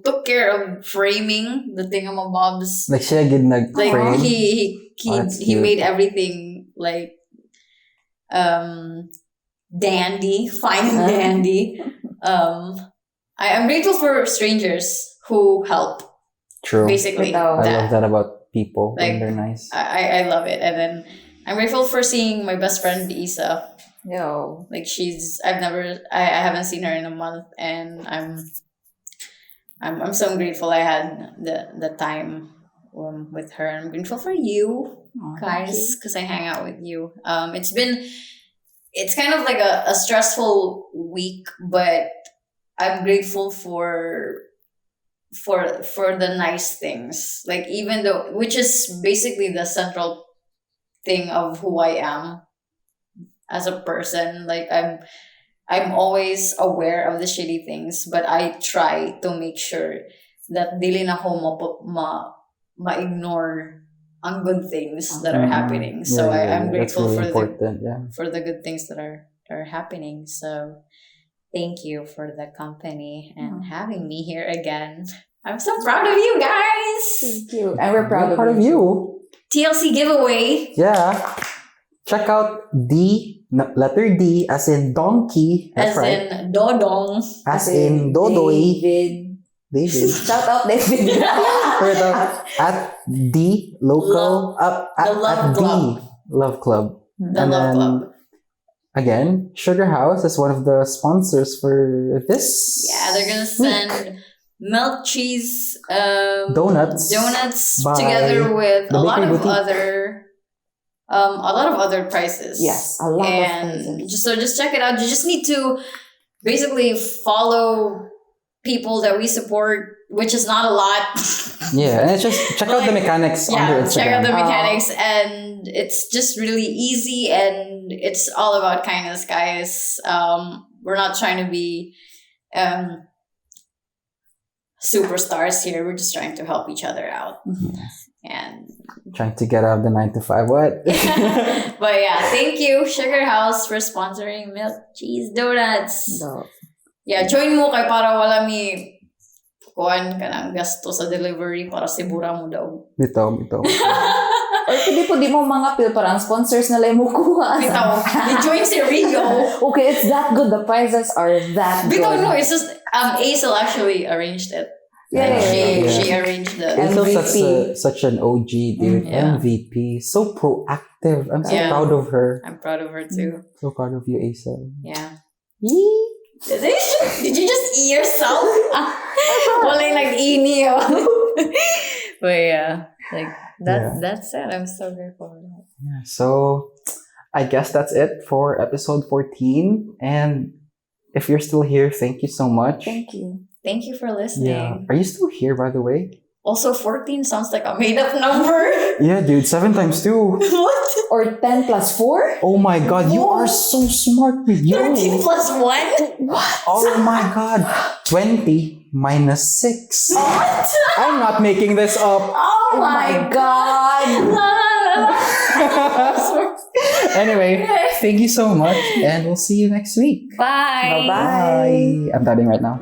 Speaker 2: took care of framing the thingamabobs.
Speaker 1: Like siya gid
Speaker 2: Like
Speaker 1: nag-frame.
Speaker 2: he
Speaker 1: that's
Speaker 2: he
Speaker 1: cute.
Speaker 2: made everything like dandy, fine and dandy. I am grateful for strangers who help.
Speaker 1: True.
Speaker 2: Basically,
Speaker 3: Ikaw.
Speaker 1: I love that about people
Speaker 2: Like,
Speaker 1: when they're nice.
Speaker 2: I love it. And then I'm grateful for seeing my best friend Isa.
Speaker 3: Yo.
Speaker 2: Like I haven't seen her in a month, and I'm so grateful I had the time with her. I'm grateful for you guys because I hang out with you. It's kind of like a stressful week, but I'm grateful for the nice things. Like, even though, which is basically the central thing of who I am as a person. Like, I'm always aware of the shitty things, but I try to make sure that dili na ako ma-ignore ang good things that are happening. So I'm grateful
Speaker 1: that's really
Speaker 2: for
Speaker 1: important,
Speaker 2: for the good things that are happening. So thank you for the company and having me here again. I'm so proud of you guys.
Speaker 3: Thank you. And we're proud
Speaker 1: Part of you.
Speaker 2: TLC giveaway.
Speaker 1: Yeah. Check out letter D as in donkey. That's
Speaker 2: As
Speaker 1: right.
Speaker 2: in Dodong.
Speaker 1: As in Dodoy.
Speaker 3: David. Shout out David.
Speaker 1: At D local
Speaker 2: The Love
Speaker 1: D
Speaker 2: Club.
Speaker 1: Love Club.
Speaker 2: The
Speaker 1: And
Speaker 2: Love
Speaker 1: then,
Speaker 2: Club.
Speaker 1: Again, Sugarhouse is one of the sponsors for this.
Speaker 2: Yeah, they're gonna send milk, cheese,
Speaker 1: Donuts by
Speaker 2: together with
Speaker 1: the
Speaker 2: a lot
Speaker 1: Bakery
Speaker 2: of
Speaker 1: Boutique.
Speaker 2: other prices.
Speaker 3: Yes, a lot of
Speaker 2: and
Speaker 3: prices.
Speaker 2: just check it out. You just need to basically follow people that we support, which is not a lot.
Speaker 1: Yeah, and it's just check out the mechanics on their
Speaker 2: Yeah,
Speaker 1: Instagram.
Speaker 2: check out the mechanics, and it's just really easy, and it's all about kindness, guys. We're not trying to be superstars here. We're just trying to help each other out. And
Speaker 1: Trying to get out of the 9 to 5. What?
Speaker 2: but yeah, thank you Sugarhouse for sponsoring milk cheese donuts.
Speaker 3: No.
Speaker 2: Yeah, join mo kay para wala mi kuan ka ng gasto sa delivery para sibura mo daw.
Speaker 1: Bitaw.
Speaker 3: Or di mo mga pil para ang sponsors na lang mo kuha.
Speaker 2: Bitaw, i-join si Rio.
Speaker 3: Okay, it's that good. The prices are that good.
Speaker 2: Bitaw, no, it's just Aisel actually arranged it.
Speaker 3: Yeah.
Speaker 2: She arranged the
Speaker 3: MVP.
Speaker 1: Such an OG, dude.
Speaker 2: Yeah.
Speaker 1: MVP. So proactive. I'm so
Speaker 2: Yeah.
Speaker 1: proud of her.
Speaker 2: I'm proud of her too.
Speaker 1: So proud of you, Asa.
Speaker 2: Yeah.
Speaker 3: Yee.
Speaker 2: Did you just eat yourself? Walang nag-ini. But yeah, like that's it. I'm so grateful for that.
Speaker 1: Yeah, so I guess that's it for episode 14. And if you're still here, thank you so much.
Speaker 3: Thank you.
Speaker 2: Thank you for listening.
Speaker 1: Yeah. Are you still here, by the way?
Speaker 2: Also, 14 sounds like a made-up number.
Speaker 1: Yeah, dude. 7 times 2.
Speaker 2: What?
Speaker 3: Or 10 plus 4?
Speaker 1: Oh my god, you are so smart with you.
Speaker 2: 13 plus 1?
Speaker 3: What?
Speaker 1: Oh my god. 20 minus 6.
Speaker 2: What?
Speaker 1: I'm not making this up.
Speaker 2: Oh my
Speaker 3: God.
Speaker 1: Anyway, thank you so much, and we'll see you next week.
Speaker 2: Bye.
Speaker 3: Bye-bye.
Speaker 1: Bye. I'm tapping right now.